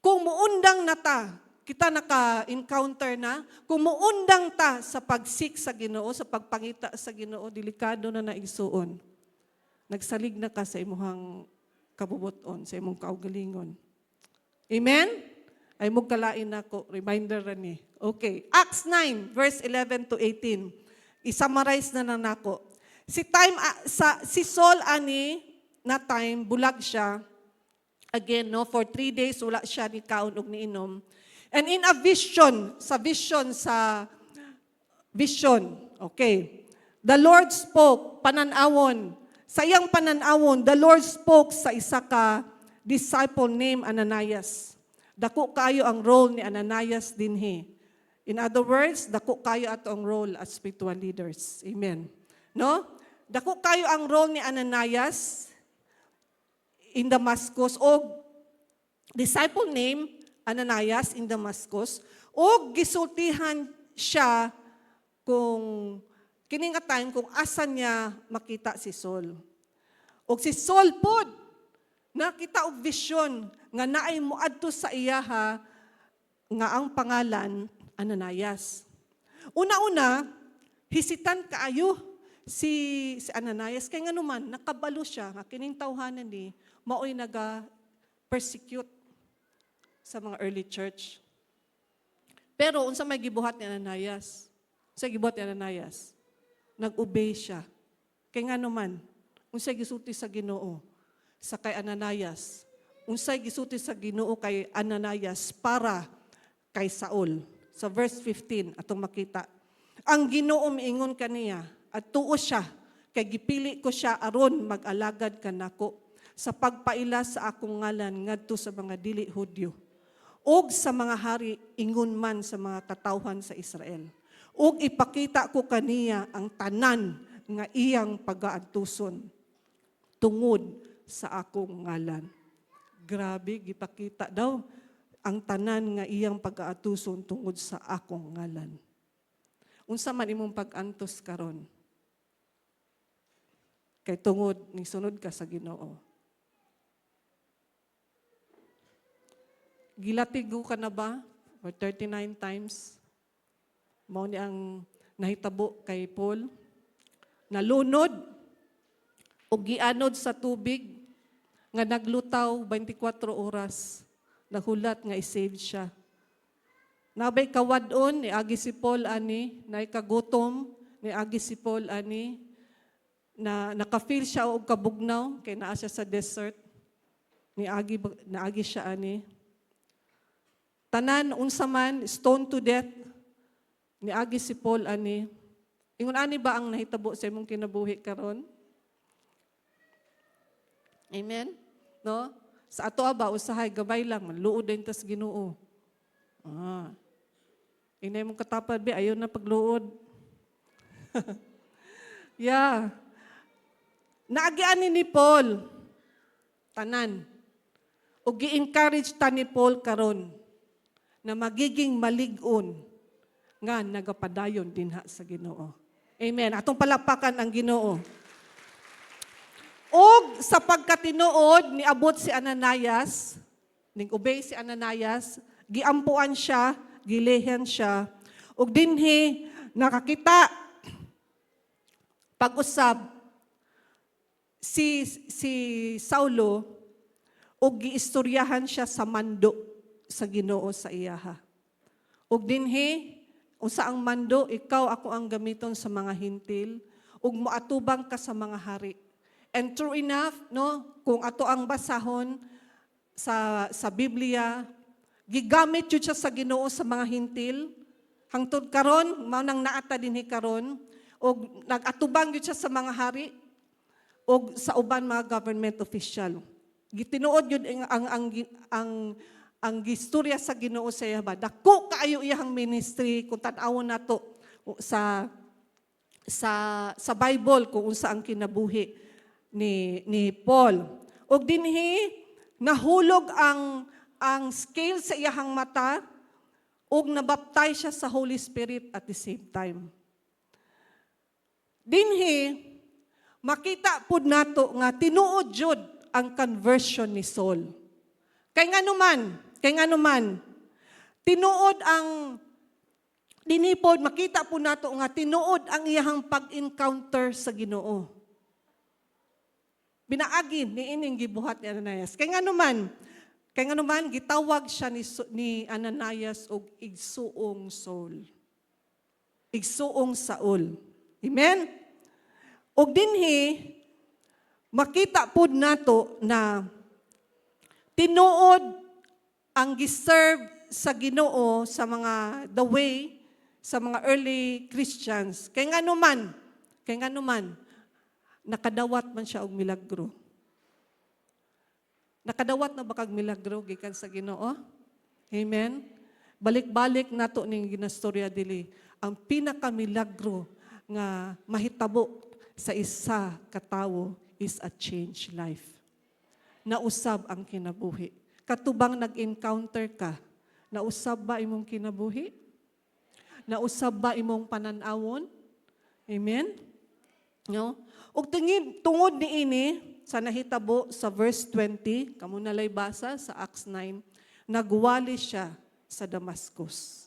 kung muundang na ta, kita naka-encounter na, kung muundang ta sa pagsik sa Ginoo, sa pagpangita sa Ginoo, delikado na naigsuon. Nagsalig na ka sa imong kabubuton, sa imong kaugalingon. Amen? Ay mo kalain nako, reminder ra ni. Okay, Acts 9 verse 11 to 18. I-summarize na nako. Si Saul ani na time bulag siya. Again, no, for 3 days wala siya ni kaon og niinom. And in a vision, okay. The Lord spoke, pananawon. Sa iyang pananawon, the Lord spoke sa isa ka disciple named Ananias. Dako kayo ang role ni Ananias dinhi. In other words, dako kayo ato ang role as spiritual leaders. Amen. No? Dako kayo ang role ni Ananias. in Damascus, o disciple name Ananias in Damascus, o gisultihan siya kung kining nga time kung asan niya makita si Saul. O si Saul pod nakita og vision nga naay moadto sa iyaha nga ang pangalan Ananias. Una-una, hisitan kaayo si Ananias kay nga naman nakabalo siya nga kining tawhanan ni maoy naga-persecute sa mga early church. Pero unsa may gibuhat ni Ananias? Unsa gibuhat ni Ananias? Nag-obey siya. Kay nga naman, unsay gisulti sa Ginoo sa kay Ananias. Unsay gisulti sa Ginoo kay Ananias para kay Saul. Sa verse 15 atong makita. Ang Ginoo miingon kaniya at tuo siya kay gipili ko siya aron mag-alagad kanako sa pagpaila sa akong ngalan ngadto sa mga dili Hudyo ug sa mga hari ingon man sa mga katawhan sa Israel. Ug ipakita ko kaniya ang tanan nga iyang pagaadtuson tungod sa akong ngalan. Grabe, gipakita daw ang tanan nga iyang pagaadtuson tungod sa akong ngalan. Unsa man imong pag-antos karon? Kay tungod ni sunod ka sa Ginoo. Gilatigo ka na ba? Or 39 times? Mao ni ang nahitabo kay Paul. Nalunod o gianod sa tubig nga naglutaw 24 oras. Nahulat nga i-save siya. Nabay kawadon ni agi si Paul ani, na ikagutom ni agi si Paul ani, na nakafeel siya og kabugnaw kay naa siya sa desert. Naagi siya ani. Tanan unsa man stone to death ni agi si Paul ani. Ingon ani ba ang nahitabo sa imong kinabuhi karon? Amen. No? Sa ato ba usahay gabay lang manluod din tas Ginoo. Inay mong katapad be ayon na pagluod. Yeah. Naagian ni Paul tanan. O gi-encourage ta ni Paul karon na magiging malig-on nga nagapadayon dinha sa Ginoo. Amen. Atong palapakan ang Ginoo. Og sa pagkatinuod ni abot si Ananias, ning obey si Ananias, giampuan siya, gilehen siya, og dinhi nakakita pag-usab si Saulo og giistoryahan siya sa mando sa Ginoo sa iyaha. Og dinhi unsa ang mando, ikaw ako ang gamiton sa mga hintil ug moatubang ka sa mga hari. And true enough, no, kung ato ang basahon sa Biblia, gigamit yun siya sa Ginoo sa mga hintil. Hangtod karon, mao nang naata dinhi karon, og nagatubang yun siya sa mga hari og sa uban mga government official. Gitinuod yun ang gistorya sa Ginoo sa iya ba. Dako kaayo iyang ministry kung tan-awon nato sa Bible kung unsa ang kinabuhi ni Paul. Og dinhi nahulog ang scale sa iyang mata og nabaptize siya sa Holy Spirit at the same time. Dinhi makita pud nato nga tinuod jud ang conversion ni Saul. Kay nga naman tinuod ang dinipod makita po nato nga tinuod ang iyang pag-encounter sa Ginoo. Binaagin ni ining gibuhat ni Ananias. Kay nga naman gitawag siya ni Ananias og igsuong Saul. Igsuong Saul. Amen. Og dinhi makita pud nato na tinuod ang giserve sa Ginoo sa mga the way sa mga early Christians. Kay nga naman nakadawat man siya og milagro. Nakadawat na ba kag milagro gikan sa Ginoo? Amen. Balik-balik nato ning ginastorya dili ang pinakamilagro nga mahitabo sa isa ka tawo is a changed life. nausab ang kinabuhi. Katubang nag-encounter ka, nausab ba imong kinabuhi? Nausab ba imong pananawon? Amen? No? Ug tungod niini sa nahitabo sa verse 20, kamo nalay basa sa Acts 9, nagwali siya sa Damascus.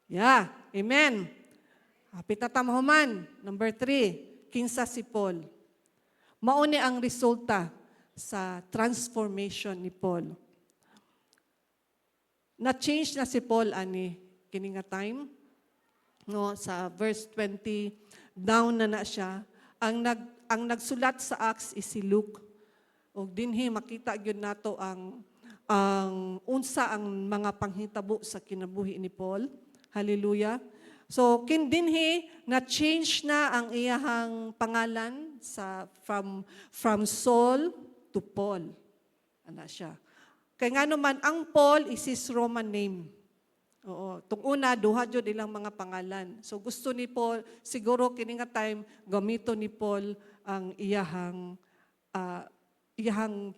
Yeah, amen. Pitatamahuman, number 3, kinsa si Paul. Mao ni ang resulta sa transformation ni Paul. Na-change na si Paul ani kini nga time. No, sa verse 20, down na siya. Ang nagsulat sa Acts is si Luke. O dinhi makita gyud nato ang unsa ang mga panghitabo sa kinabuhi ni Paul. Hallelujah. So dinhi na-change na ang iyahang pangalan from Saul to Paul. Ana siya. Kaya nga naman, ang Paul is his Roman name. Oo. Tung una, duha jud ilang mga pangalan. So gusto ni Paul, siguro kini nga time, gamito ni Paul ang iyahang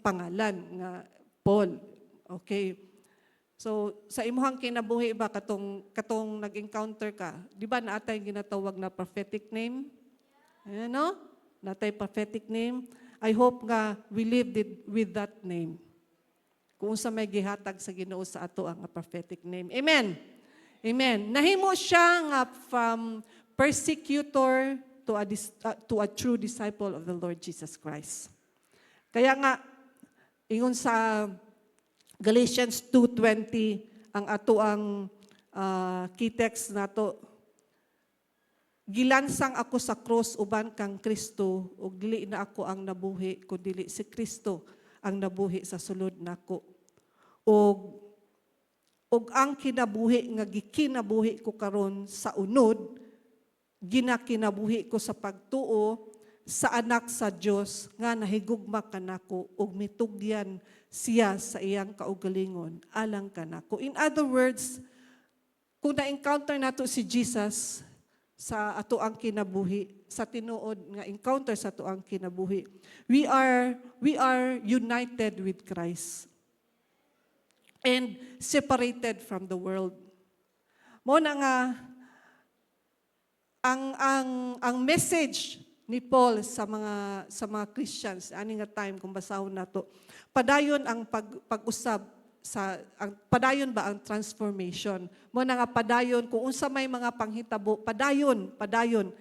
pangalan nga Paul. Okay. So sa imuhang kinabuhi ba katong nag-encounter ka, di ba naatay ginatawag na prophetic name? Ayan, no? Natay prophetic name. I hope nga we lived with that name. Kung sa may gihatag sa Ginoo sa ato ang prophetic name. Amen. Amen. Nahimo siya nga from persecutor to a true disciple of the Lord Jesus Christ. Kaya nga ingon sa Galatians 2:20 ang ato ang key text nato, gilansang ako sa cross uban kang Kristo ug dili na ako ang nabuhi kundi si Kristo ang nabuhi sa sulod nako. Og ang kinabuhi nga gikinabuhi ko karon sa unod, ginakinabuhi ko sa pagtuo sa anak sa Dios nga nahigugma kanako ug mitugyan siya sa iyang kaugalingon alang kanako. In other words, kung na-encounter nato si Jesus sa ato ang kinabuhi, sa tinuod nga encounter sa ato ang kinabuhi, we are united with Christ and separated from the world. Mo na nga ang message ni Paul sa mga Christians ani nga time kung basahon nato, padayon ang pag-usab padayon ba ang transformation. Mo na nga padayon kung unsa may mga panghitabo, padayon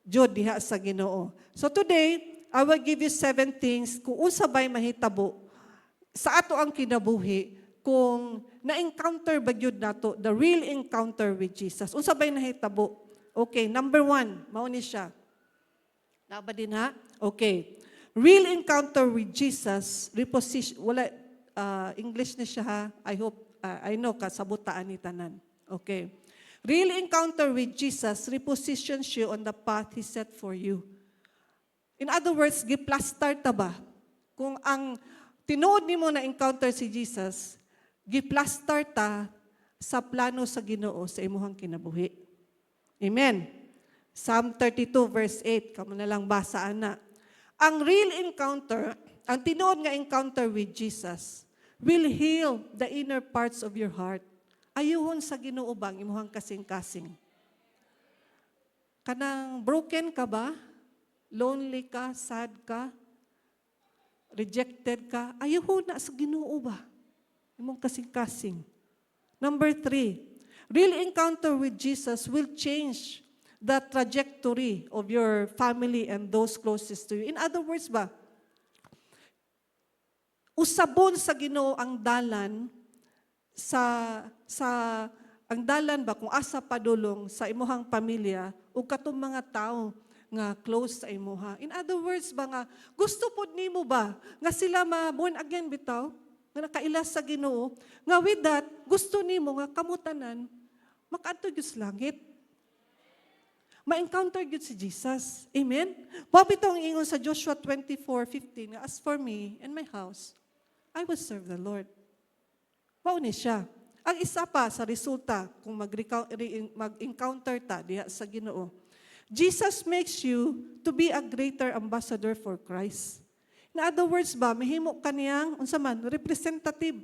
jud diha sa Ginoo. So today, I will give you 7 things kung unsa bay mahitabo sa ato ang kinabuhi kung na-encounter ba gyud nato the real encounter with Jesus. Unsa bay nahitabo? Okay, number 1, mao ni siya. Naba din ha? Okay. Real encounter with Jesus, reposition, wala, English na siya ha. I know kasabutaan ni tanan. Okay. Real encounter with Jesus repositions you on the path He set for you. In other words, giplastar ta ba? Kung ang tinuod nimo na encounter si Jesus, giplastar ta sa plano sa Ginoo sa imuhang kinabuhi. Amen. Psalm 32 verse 8, kamo na lang basa ana. Ang real encounter, ang tinuod nga encounter with Jesus will heal the inner parts of your heart. Ayuhon sa Ginoo bang imuhang kasing-kasing. Kanang broken ka ba? Lonely ka, sad ka, rejected ka, ayuhon na sa Ginoo ba? Imong kasing-kasing. Number 3, real encounter with Jesus will change the trajectory of your family and those closest to you. In other words ba, usabon sa Ginoo ang dalan ang dalan ba kung asa padulong sa imuhang pamilya ug katong mga tao nga close sa imuha. In other words ba nga gusto pud nimo ba nga sila ma-born again bitaw nga nakailas sa Ginoo nga with that gusto nimo nga kamutanan makaadto gyud sa langit. Ma-encounter gyud si Jesus. Amen. Mabitaw ang ingon sa Joshua 24:15 nga as for me and my house I will serve the Lord. Mao ni siya. Ang isa pa sa resulta kung mag-encounter ta diha sa Ginoo, Jesus makes you to be a greater ambassador for Christ. In other words ba, mahimo kaniyang, unsa man, representative.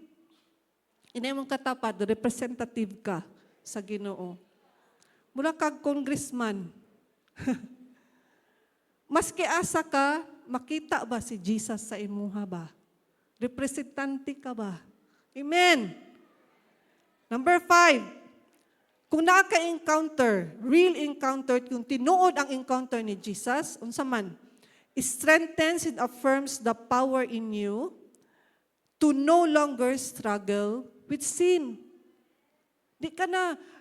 Inay mong katapat, representative ka sa Ginoo. Mura kag congressman. Maski asa ka, makita ba si Jesus sa imuha ba? Representante ka ba? Amen. Number 5, kung naka-encounter, real encounter, kung tinuod ang encounter ni Jesus, unsa man, strengthens and affirms the power in you to no longer struggle with sin.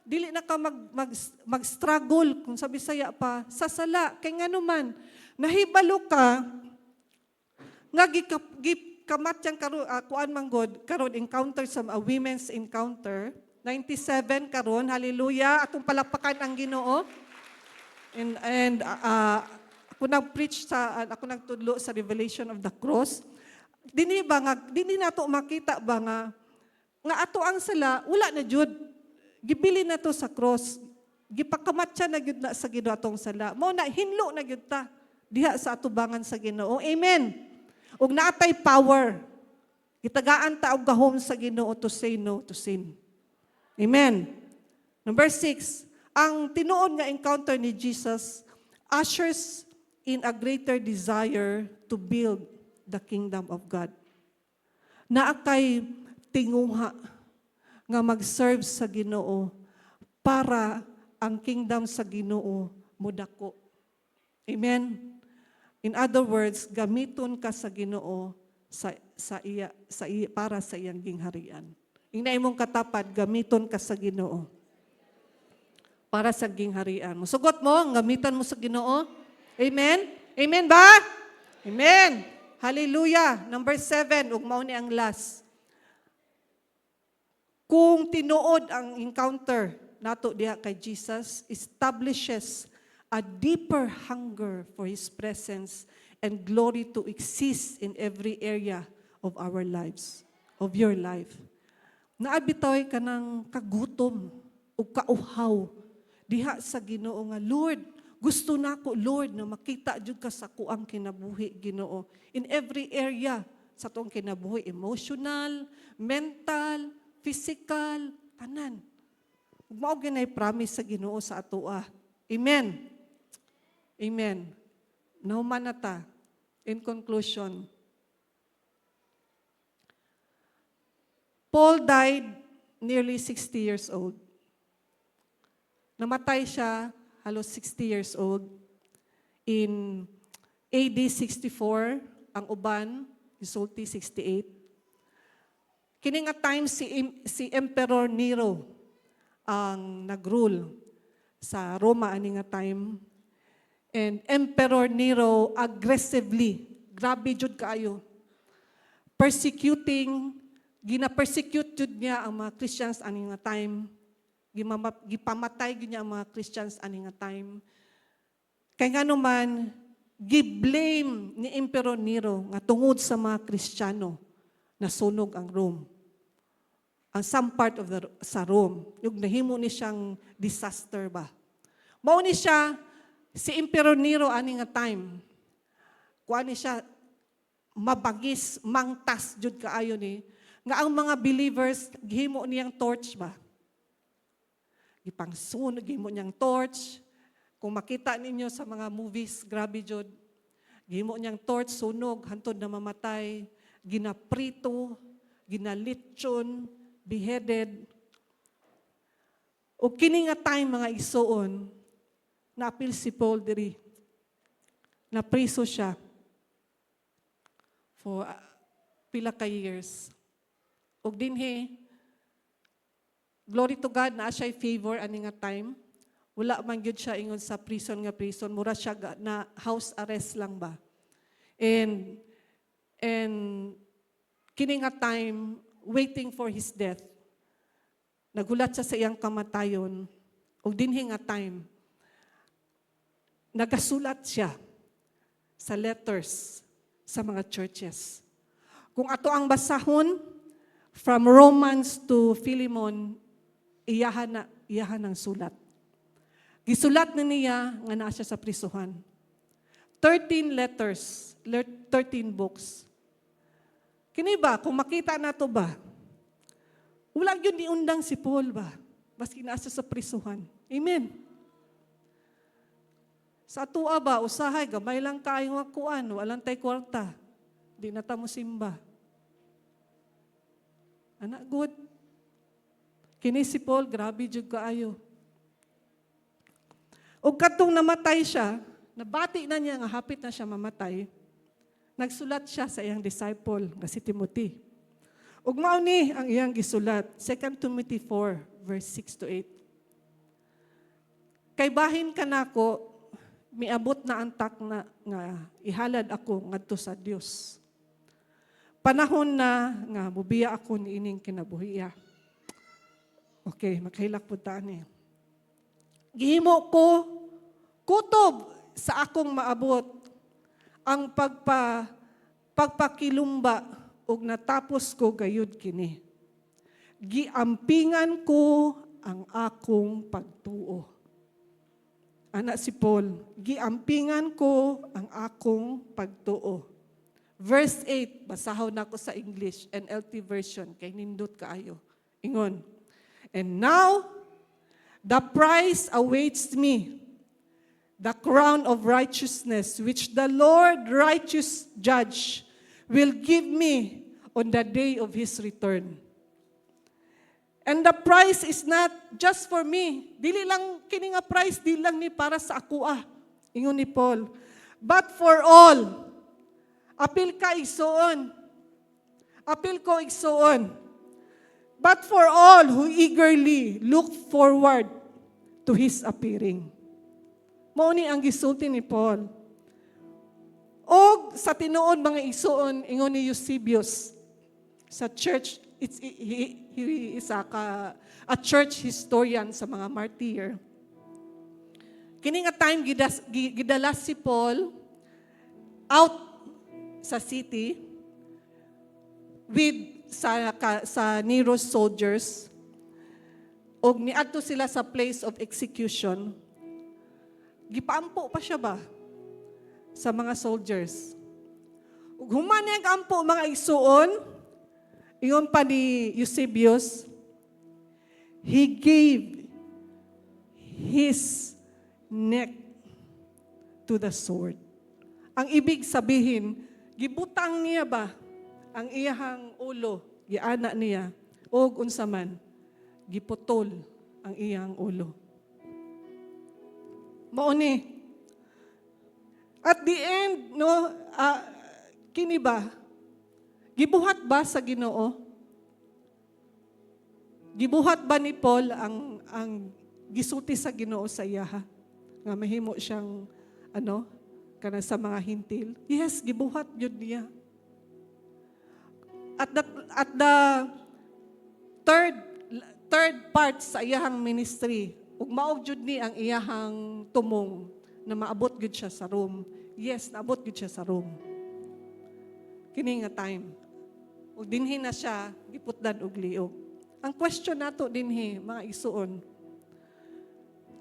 Dili na ka mag-struggle, kung sa Bisaya pa, sa sala. Kaya nga naman, nahibalo ka, nga gikamatyan kuan manggod, karon encounter sa women's encounter, 97 karon, hallelujah, atong palakpakan ang Ginoo. And ako nag-preach ako nagtudlo sa Revelation of the Cross. Dini nato makita ba nga ato ang sala, wala na jud. Gibili na to sa cross. Gipakamatya na gyud na sa Ginoo atong sala. Mao na hinlo na gyud ta diha sa atubangan sa Ginoo. Amen. Ug naatay power. Gitagaan ta og gahom sa Ginoo to say no to sin. Amen. Number 6, ang tinuod nga encounter ni Jesus ushers in a greater desire to build the kingdom of God. Naakay tinguha nga mag-serve sa Ginoo para ang kingdom sa Ginoo mudako. Amen. In other words, gamiton ka sa Ginoo para sa iyang gingharian. Ingna imong katapat, gamiton ka sa Ginoo para sa gingharian. Musugot mo, gamitan mo sa Ginoo. Amen? Amen ba? Amen. Hallelujah. Number 7, ug mao ni ang last. Kung tinuod ang encounter nato diha kay Jesus, establishes a deeper hunger for His presence and glory to exist in every area of our lives, of your life. Naabitoy ka ng kagutom o kauhaw diha sa Ginoo nga, Lord, gusto nako Lord na makita jud ka sa kuang kinabuhi Ginoo in every area sa tong kinabuhi, emotional, mental, physical, tanan. Ug mao ginay promise sa Ginoo sa atoa. Amen. Amen. Nahuman na ta. In conclusion, Paul died nearly 60 years old. Namatay siya halos 60 years old. In AD 64, ang uban, isulti 68. Kini nga time si Emperor Nero ang nag-rule sa Roma ani nga time. And Emperor Nero aggressively, grabe jud kaayo, gina-persecute jud niya ang mga Christians ani nga time. Gipamatay gyud niya ang mga Christians ani nga time. Kay nganuman gi-blame ni Emperor Nero nga tungod sa mga Kristiyano nasunog ang Rome. Ang some part of sa Rome, yung nahimo ni siyang disaster ba. Mao ni siya si Emperor Nero ani nga time. Kuan ni siya mabagis, mangtas jud kaayo ni nga ang mga believers gihimo niyang torch ba. Gipangsunog gihimo niyang torch. Kung makita ninyo sa mga movies, grabe jud. Gihimo niyang torch sunog hantod na mamatay, ginaprito, ginalitson, beheaded. O kini nga time mga igsoon, naapil si Paul diri. Napriso siya for pila ka years. Og dinhi, glory to God na siya favor ani nga time. Wala man gyud siya ingon sa prison nga prison, mura siya na house arrest lang ba. And kini nga time waiting for his death. Nagulat siya sa iyang kamatayon. Og dinhi nga time nagasulat siya sa letters sa mga churches. Kung ato ang basahon from Romans to Philemon, iyahan ang sulat. Gisulat na niya nga naa siya sa prisuhan. 13 13 books. Kini ba, kung makita na to ba, wala yun niundang si Paul ba? Maski nasa sa prisuhan. Amen. Sa atua ba, usahay, gamay lang kayo nga kuan, walang tay kwarta. Di na ta mo simba. Anak, good. Kini si Paul, grabe jud kaayo. O katong namatay siya, nabati na niya nga hapit na siya mamatay, nagsulat siya sa iyang disciple, nga si Timothy. Ug mao ni ang iyang gisulat, 2 Timothy 4, verse 6 to 8. Kay bahin ka nako, miabot na antak na nga ihalad ako ngadto sa Dios. Panahon na nga mubiya ako ni ining kinabuhiya. Okay, maghilak po tani. Gihimo ko kutob sa akong maabot ang pagpakilumba ug natapos ko gayud kini. Giampingan ko ang akong pagtuo. Anak si Paul, giampingan ko ang akong pagtuo. Verse 8, basahon nako sa English, NLT version, kay nindot kaayo. Ingon, and now, the prize awaits me, the crown of righteousness, which the Lord, righteous judge, will give me on the day of His return. And the prize is not just for me. Dili lang, kini nga prize, dili lang ni para sa ako ingon ni Paul. But for all. Apil ka igsuon. Apil ko igsuon. But for all who eagerly look forward to His appearing. Mao ni ang gisulti ni Paul. O sa tinuod mga igsuon, ingon ni Eusebius, sa church, he is a church historian sa mga martyr. Kini nga time gidalas si Paul out sa city with sa Nero's soldiers, og niadto sila sa place of execution. Gipaampo pa siya ba sa mga soldiers? Ug human niyang ampo mga igsuon, ingon pa ni Eusebius, he gave his neck to the sword. Ang ibig sabihin, gibutang niya ba ang iyahang ulo, giana niya, o unsa man, giputol ang iyang ulo. Mao ni. At the end, no, kini ba, gibuhat ba sa Ginoo? Gibuhat ba ni Paul ang gisulti sa Ginoo sa iyaha? Nga mahimo siyang, kana sa mga hintil? Yes, gibuhat yun niya. At the third part sa iyahang ministry, ug maog jud ni ang iyahang tumong na maabot gud siya sa Rome. Yes, naabot gud siya sa Rome. Kini nga time. Ug dinhi na siya giputdan og liog. Ang question nato dinhi, mga isuon,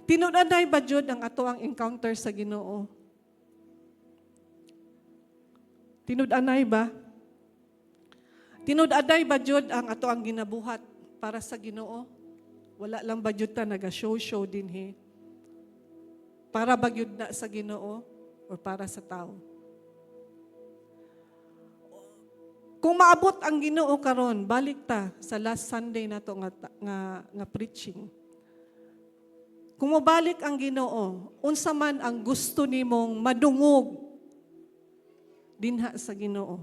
tinud-anay ba jud ang ato ang encounter sa Ginoo? Tinud-anay ba? Tinud-anay ba jud ang ato ang ginabuhat para sa Ginoo? Wala lang ba jud ta naga-show dinhi? Para ba jud na sa Ginoo o para sa tao? Kung maabot ang Ginoo karon, balik ta sa last Sunday nato nga preaching. Kung mabalik ang Ginoo, unsa man ang gusto nimong madungog dinha sa Ginoo?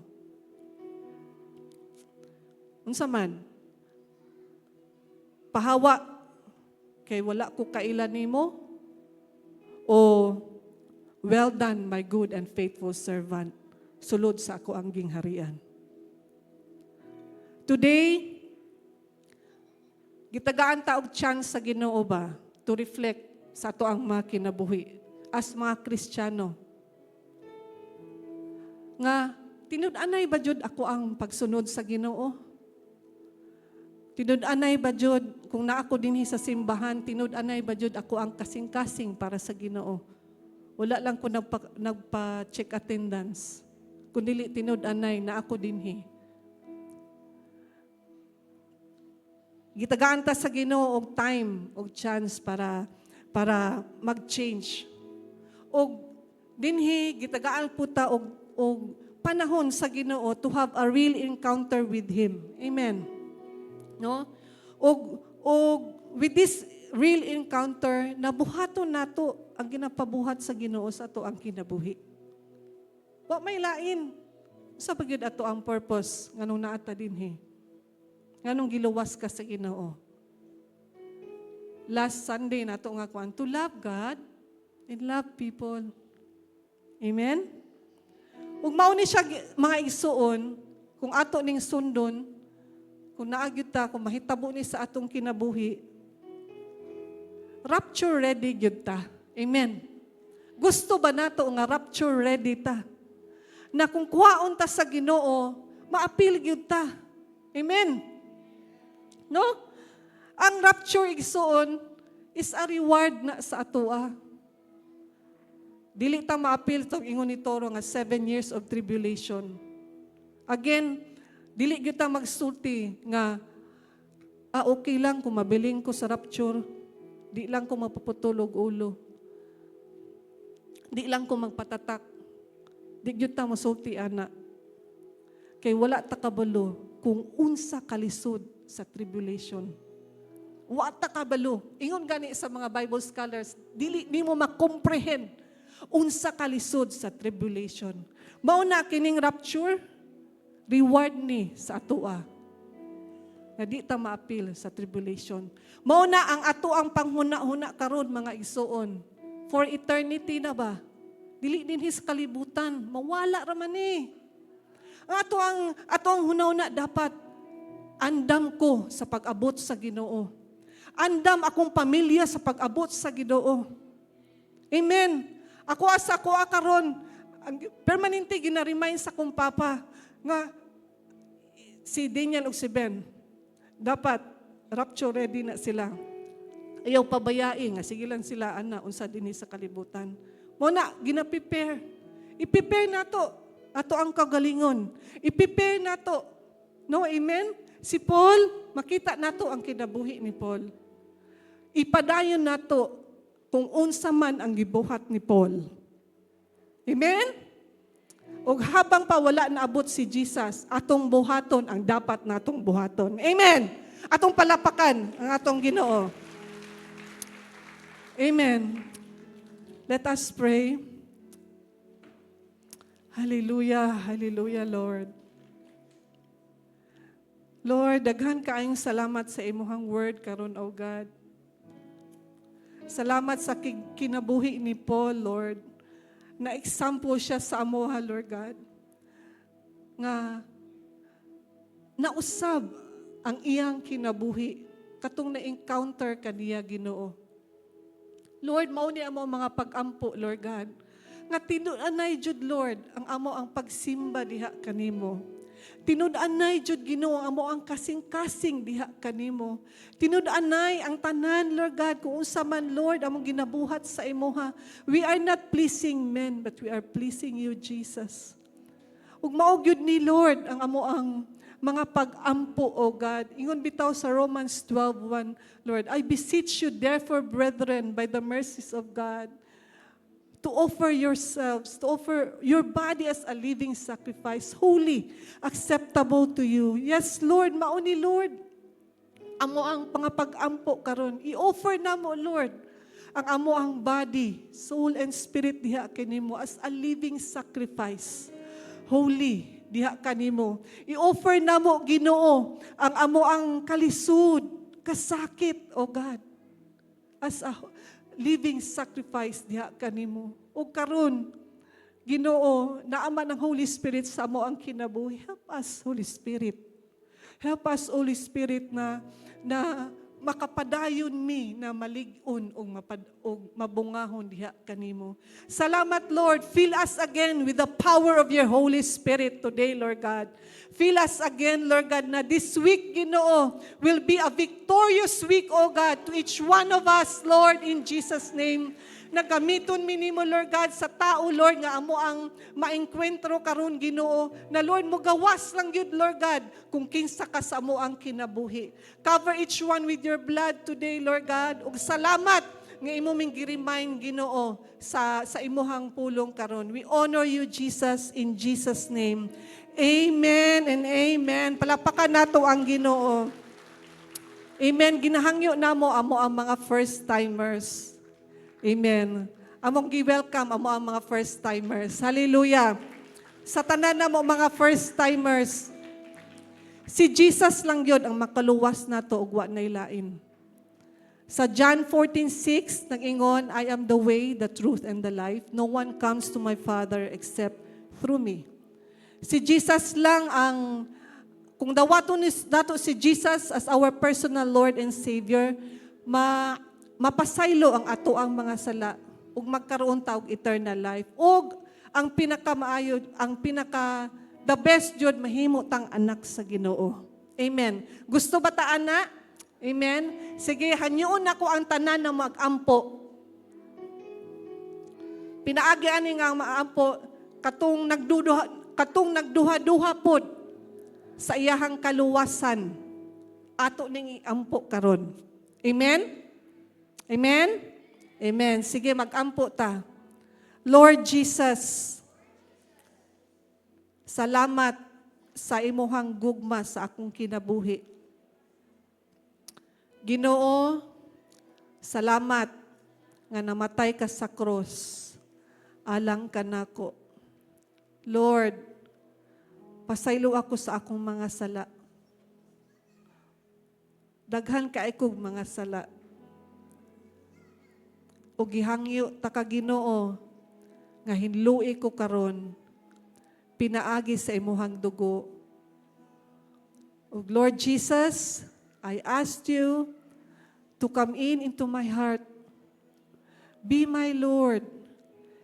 Unsa man? Pahawa kay wala ko kailan nimo? O well done, my good and faithful servant, sulod sa ako ang gingharian. Today, gitagaan ta og chance sa Ginoo ba to reflect sa ato ang mga kinabuhi as mga Kristiyano. Nga, tinud-anay ba jud ako ang pagsunod sa Ginoo? Tinud-anay ba jud kung naa ako dinhi sa simbahan, tinud-anay ba jud ako ang kasing-kasing para sa Ginoo? Wala lang ko nagpa-check attendance. kundi tinud-anay na ako dinhi. Gitagaan ta sa Ginoo og time, og chance para mag-change. Og dinhi gitagaan po ta og panahon sa Ginoo to have a real encounter with Him. Amen. No? Og with this real encounter, nabuhaton nato ang ginapabuhat sa Ginoo sa ato ang kinabuhi. Wa may lain. Sa pagyud ato ang purpose nganong naata dinhi. Nganong giluwas ka sa Ginoo. Last Sunday nato nga kuan, to love God and love people. Amen? Ug mao ni siya mga igsuon, kung ato ning sundon, kung naagyud ta, kung mahitabo ni sa atong kinabuhi, rapture ready gyud ta. Amen. Gusto ba nato nga rapture ready ta? Na kung kuhaon ta sa Ginoo, maapil gyud ta. Amen. No? Ang rapture igsuon is a reward na sa atoa. Dili ta maapil tong ingon ni Toro nga 7 years of tribulation. Again, dili gyud ta magsulti nga okay lang kung mabiling ko sa rapture. Di lang ko mapuputulog ulo. Di lang ko magpatatak. Di gyud ta masulti ana. Kay wala ta kabalo kung unsa kalisod sa tribulation. Wa ta kabalo. Ingon gani sa mga Bible scholars, dili mo makomprehend unsa kalisod sa tribulation. Mao na kining rapture, reward ni sa atoa. Na di ta maapil sa tribulation. Mao na ang ato ang panghuna-huna karon mga igsuon. For eternity na ba? Dili din his kalibutan, mawala ra man ni. Ang ato ang hunahuna dapat andam ko sa pag-abot sa Ginoo. Andam akong pamilya sa pag-abot sa Ginoo. Amen. Ako karon permanente gina-remind sa kong papa nga si Daniel ug si Ben dapat rapture ready na sila. Ayaw pabayai nga sige lang sila ana unsa dinhi sa kalibutan. Mo na gina-prepare. I-prepare nato ato ang kagalingon. I-prepare nato. No, amen? Si Paul, makita nato ang kinabuhi ni Paul. Ipadayon nato kung unsa man ang gibuhat ni Paul. Amen? O habang pa wala naabot si Jesus, atong buhaton ang dapat natong buhaton. Amen? Atong palapakan ang atong Ginoo. Amen. Let us pray. Hallelujah, hallelujah, Lord. Lord, daghan kaayong salamat sa imuhang word karon, O God. Salamat sa kinabuhi ni Paul, Lord. Na example siya sa amoha, Lord God. Nga nausab ang iyang kinabuhi katong na-encounter kaniya Ginoo. Lord, mao ni amo mga pag-ampo, Lord God. Nga tinud-anay jud, Lord, ang amo ang pagsimba diha kanimo. Tinud-anay jud Ginoo ang amo ang kasing-kasing diha kanimo. Tinud-anay ang tanan, Lord God, kung unsa man, Lord, among ginabuhat sa imuha. We are not pleasing men, but we are pleasing you, Jesus. Ug mao gyud ni Lord ang amo ang mga pag-ampo, O God. Ingon bitaw sa Romans 12:1, Lord, I beseech you therefore, brethren, by the mercies of God, to offer yourselves, to offer your body as a living sacrifice, holy, acceptable to you. Yes, Lord, mao ni Lord. Amo ang pangapag-ampo karon. I-offer na mo, Lord, ang amo ang body, soul, and spirit diha kanimo as a living sacrifice, holy diha kanimo. I-offer na mo, Ginoo, ang amo ang kalisud, kasakit, O God, as a living sacrifice diha kanimo. O karon, Ginoo, naama ng Holy Spirit sa amo ang kinabuhi. Help us, Holy Spirit. Help us, Holy Spirit, na makapadayon mi na malig-on o mabungahon diha kanimo. Salamat, Lord. Fill us again with the power of your Holy Spirit today, Lord God. Fill us again, Lord God, na this week, Ginoo, will be a victorious week, O God, to each one of us, Lord, in Jesus' name. nagamiton minimo, Lord God, sa tao, Lord, nga amo ang maengkwentro karon Ginoo, na Lord, mo gawas lang yun, Lord God, kung kinsa ka sa amo ang kinabuhi. Cover each one with your blood today, Lord God, ug salamat nga imo ming gi-remind, Ginoo, sa imuhang pulong karon. We honor you, Jesus, in Jesus' name. Amen and amen. Palakpakan nato ang Ginoo. Amen. Ginahangyo namo amo ang mga first-timers. Amen. Among gi-welcome amo ang mga first-timers. Hallelujah. Sa tanan namo mga first-timers, si Jesus lang yun ang makaluwas nato ug wa nay lain. Sa John 14:6, nag-ingon, I am the way, the truth, and the life. No one comes to my Father except through me. Si Jesus lang ang, kung dawaton nato si Jesus as our personal Lord and Savior, mapasaylo ang ato ang mga sala ug magkaroon ta og eternal life. Ug ang pinakamaayo, the best jud mahimo tang anak sa Ginoo. Amen. Gusto ba ta ana? Amen. Sige, hanyoon ako ang tanan na mag-ampo. Pinaagi ani nga maampo katong nagduha-duha pod sa iyahang kaluwasan. Ato ning iampo karon. Amen? Amen? Amen. Sige, mag-ampo ta. Lord Jesus, salamat sa imuhang gugma sa akong kinabuhi. Ginoo, salamat nga namatay ka sa cross. Alang ka nako. Lord, pasaylo ako sa akong mga sala. Daghan ka ikog mga sala. O gihangyo ta ka Ginoo nga hinlui ko karon pinaagi sa imuhang dugo. O Lord Jesus, I asked you to come into my heart. Be my Lord.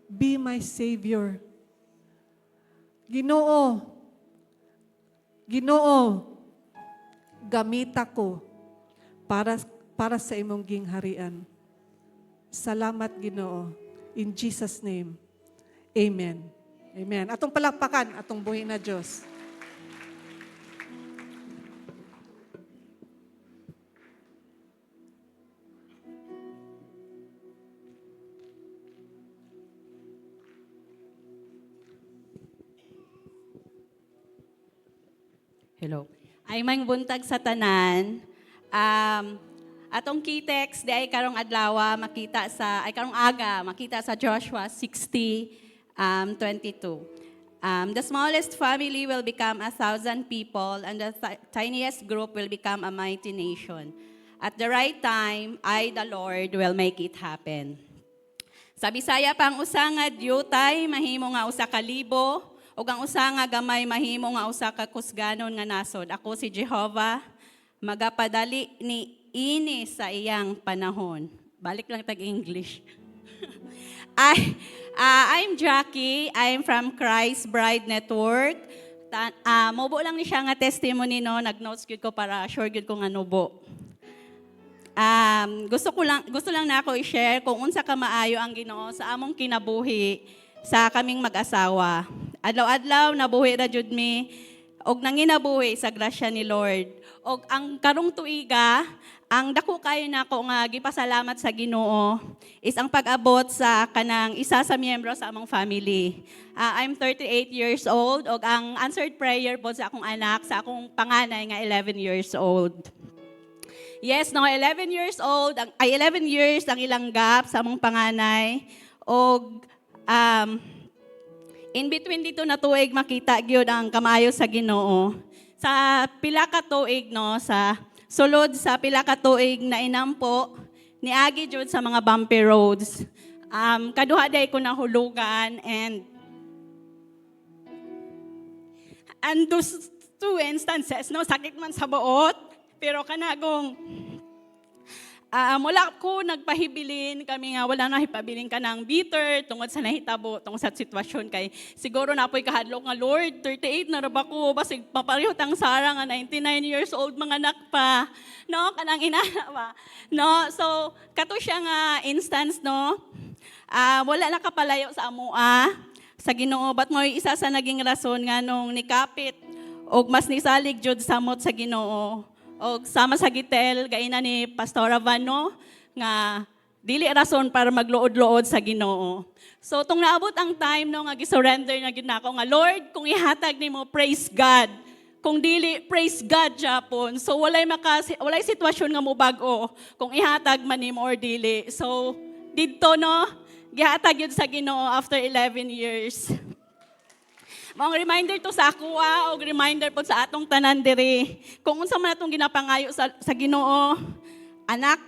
Be my Savior. Ginoo, gamita ko para sa imong gingharian. Salamat, Ginoo. In Jesus' name, amen. Amen. Atong palakpakan, atong buhay na Diyos. Hello. Ay mang buntag sa tanan. Atong kitex di ay karong adlaw makita sa Joshua 60:22. The smallest family will become 1,000 people and the tiniest group will become a mighty nation. At the right time, I, the Lord, will make it happen. Sa Bisaya pang usa nga diutay mahimo nga usa ka libo ug ang usa nga gamay mahimo nga usa ka kusganon nga nasod. Ako si Jehovah, magapadali ni ini sa iyang panahon. Balik lang tag-English. I'm Jackie. I'm from Christ Bride Network. Mobo lang ni siya nga testimony no, nag-notes gyud ko para sure gyud ko nga nubo. Gusto lang na ako i-share kung unsa ka maayo ang Ginoo sa among kinabuhi sa kaming mag-asawa. Adlaw-adlaw nabuhi ra jud mi og nanginabuhi sa grasya ni Lord. Og ang karong tuiga, ang dako kayo nako nga gipasalamat sa Ginoo is ang pag-abot sa kanang isa sa miyembro sa among family. I'm 38 years old og ang answered prayer po sa akong anak, sa akong panganay nga 11 years old. Yes, no, 11 years old, 11 years ang ilang gap sa among panganay. Og in between dito na tuig makita gyud ang kamayo sa Ginoo. Sa pila ka tuig no, sa sulod sa pila ka tuig na inampo niagi jud sa mga bumpy roads. Kaduha day ko nahulugan and those two instances no, sakit man sa buot pero kanagong Mula ko nagpahibilin kami nga wala na hipabilin ka ng bitter tungod sa nahitabo tungod sa sitwasyon kay siguro na apoy kahadlok nga Lord 38 na ra ba ko basig papareho tang Sara nga 99 years old mga anak pa no kanang inana ba no so kato siya nga instance no wala na kapalayo sa amoa sa Ginoo but mo isa sa naging rason nga nung nikapit og mas nisalig jud samot sa Ginoo. O sama sa gitel, gaina ni Pastora Vano, nga dili rason para magluod-luod sa Ginoo. So, tung naabot ang time no, nga gisurrender na ginako nga, Lord, kung ihatag nimo praise God. Kung dili, praise God, Japon. So, walay sitwasyon nga mo bago kung ihatag man nimo or dili. So, dito, no, gihatag yun sa Ginoo after 11 years. Mga reminder to sa ako o reminder po sa atong tanan diri. Kung unsa man atong ginapangayo sa Ginoo, anak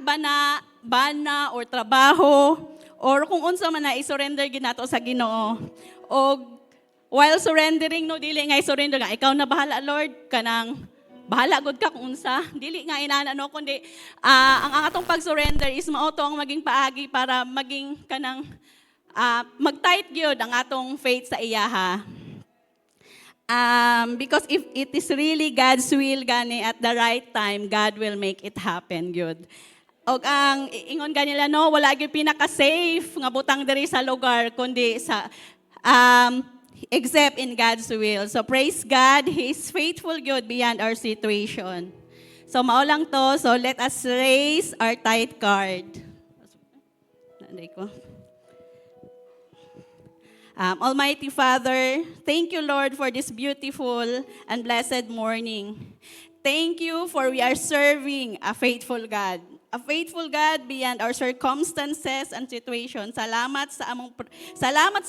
bana or trabaho or kung unsa man na i-surrender ginato sa Ginoo. O while surrendering no dili nga i-surrender nga ikaw na bahala Lord kanang bahala gud ka kung unsa. Dili nga inana no kundi ang atong pag-surrender is mao to ang maging paagi para maging kanang mag-tight gyud ang atong faith sa iyaha. Because if it is really God's will gani at the right time, God will make it happen, good. O ang ingon ganila no, wala gyud pinaka-safe nga butang diri sa lugar kundi sa except in God's will. So praise God, He is faithful good beyond our situation. So mao lang to, so let us raise our tithe card. Nanday ko. Almighty Father, thank you, Lord, for this beautiful and blessed morning. Thank you for we are serving a faithful God beyond our circumstances and situations. Salamat sa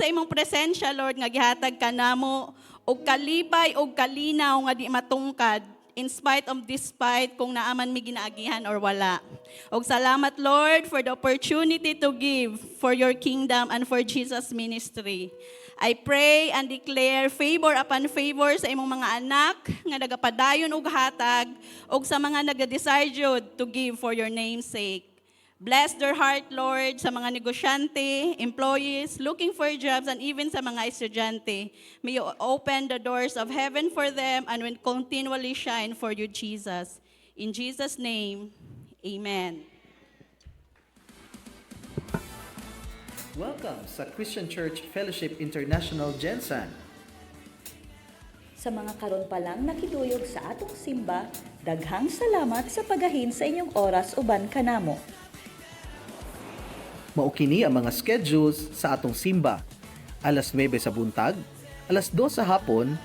imong presensya, Lord, nga gihatag ka namo og kalipay og kalinaw nga di matungkad in spite of despite kung naaman mi ginaagihan or wala. Og salamat, Lord, for the opportunity to give for your kingdom and for Jesus' ministry. I pray and declare favor upon favor sa imong mga anak nga nagapadayon og hatag og sa mga nagdesire jud to give for your name's sake. Bless their heart, Lord, sa mga negosyante, employees, looking for jobs, and even sa mga estudyante. May you open the doors of heaven for them and will continually shine for you, Jesus. In Jesus' name, amen. Welcome sa Christian Church Fellowship International Gensan. Sa mga karon pa lang nakiduyog sa atong simba, daghang salamat sa pagahin sa inyong oras uban kanamo. Maukini ang mga schedules sa atong simba. Alas 9 sa buntag, alas 2 sa hapon,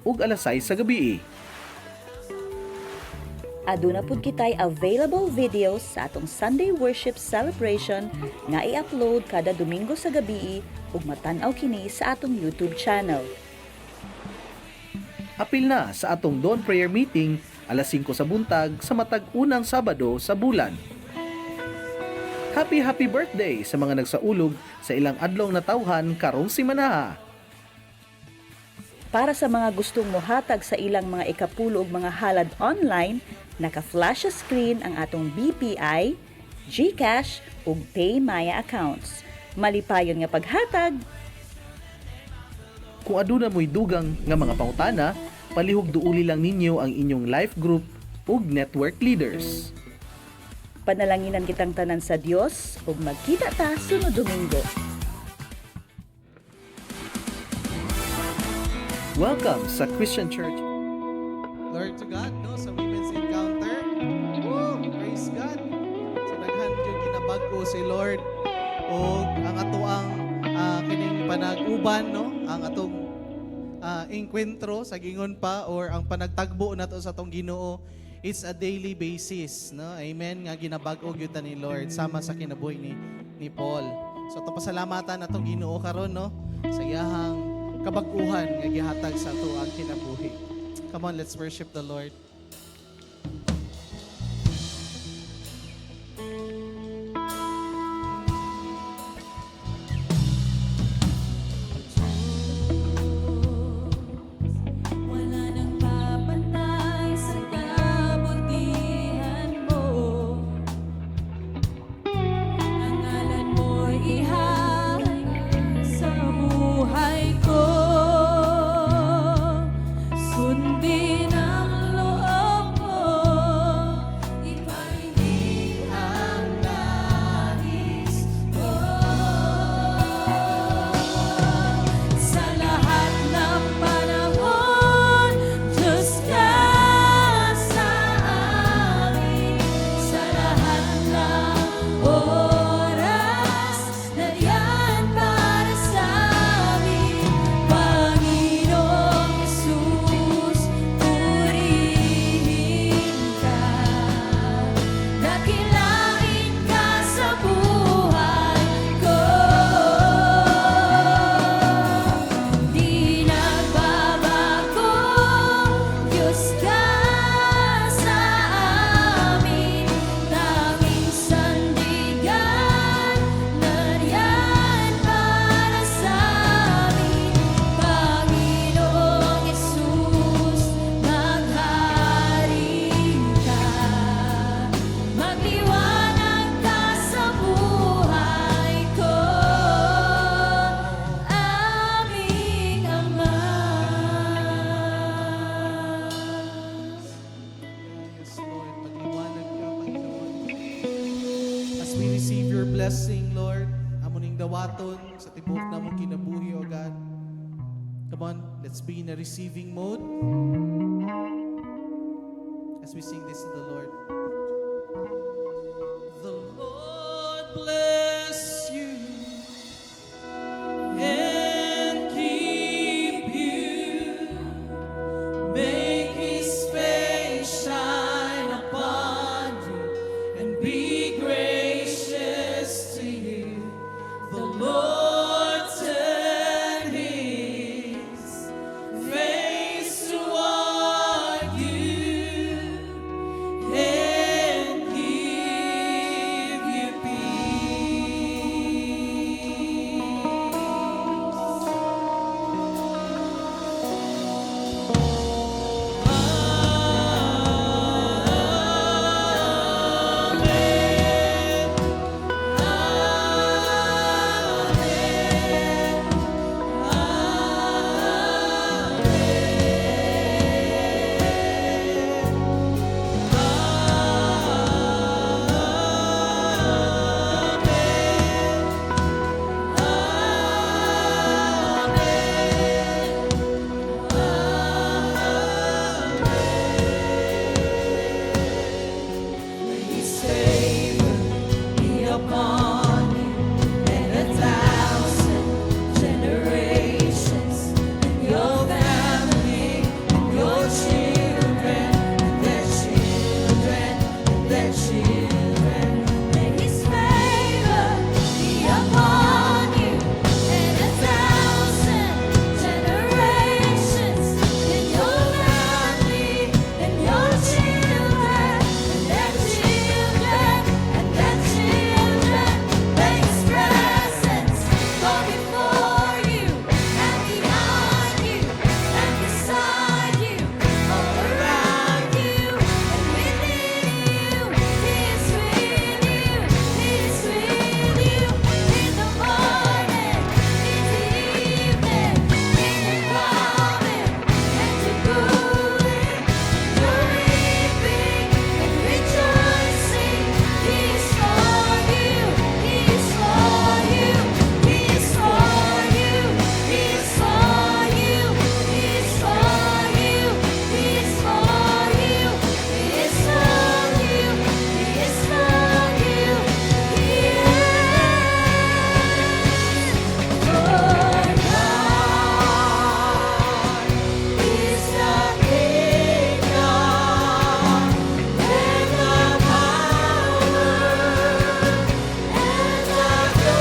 ug alas 6 sa gabi. Aduna pud kitay available videos sa atong Sunday worship celebration nga i-upload kada Domingo sa gabi ug matan-aw kini sa atong YouTube channel. Apil na sa atong dawn prayer meeting alas 5 sa buntag sa matag unang Sabado sa bulan. Happy birthday sa mga nagsaulog sa ilang adlong natawhan karong simana. Para sa mga gustong mohatag sa ilang mga ikapulo ug mga halad online, naka-flash sa screen ang atong BPI, GCash ug PayMaya accounts. Malipayon nga paghatag. Kung aduna mo'y dugang nga mga pangutana, palihog duuli lang ninyo ang inyong life group ug network leaders. Panalanginan kitang tanan sa Dios ug magkita ta sunod Domingo. Welcome sa Christian Church. Glory to God, no? Sa Women's Encounter. Woo! Praise God. So, daghan yung ginabag-o si Lord. O ang atoang kining panag-uban, no? Ang atong enkwentro sa gingon pa or ang panagtagbo nato sa atong Ginoo. It's a daily basis, no? Amen. Nga ginabag-o gyud ta ni Lord sama sa kinabuhi ni Paul. So, ito pasalamatan atong Ginoo karon, no? Sa iyahang kabag-uhan nga gihatag sa ato ang kinabuhi. Come on, let's worship the Lord. Wala nang papantay sa kabutihan mo. blessing, Lord. Amo ning dawaton sa tibuok na mong kinabuhi, O God. Come on, let's be in a receiving mode as we sing this to the Lord. The Lord bless you and keep you. Make His face shine upon you and be gracious to you. The Lord turn His face toward you and give you His favor be upon you and 1,000 generations, and your family, and your children, and their children, and their children. May His favor be upon you and 1,000 generations, and your family, and your children, and their children, and their children. May His presence go before you and behind you and beside you, all around you and within you. He is with you. He is with you in the morning, in the evening, in the coming and the going, the reaping and rejoicing. He is for you. He is for you. He is for you. He is for you. He is for you. He is for you. He is for you. He is for you. He is for God is the kingdom and the power and the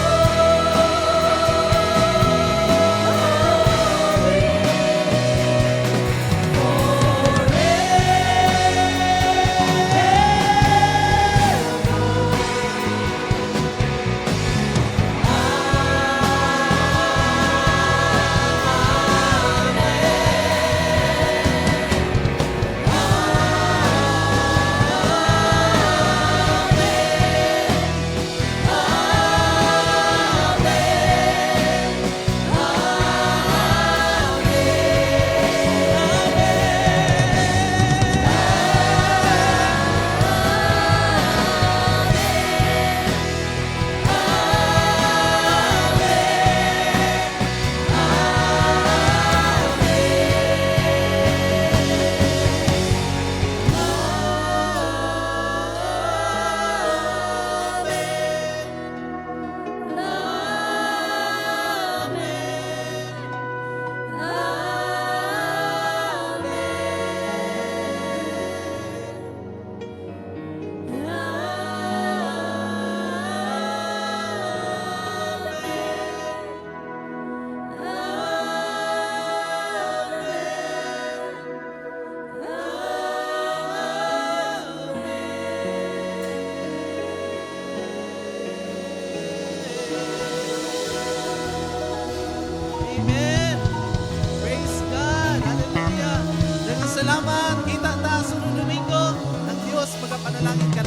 Amen. Praise God. Hallelujah. Salamat. Kita ta sunod Domingo. Ang Diyos magapanalangin ka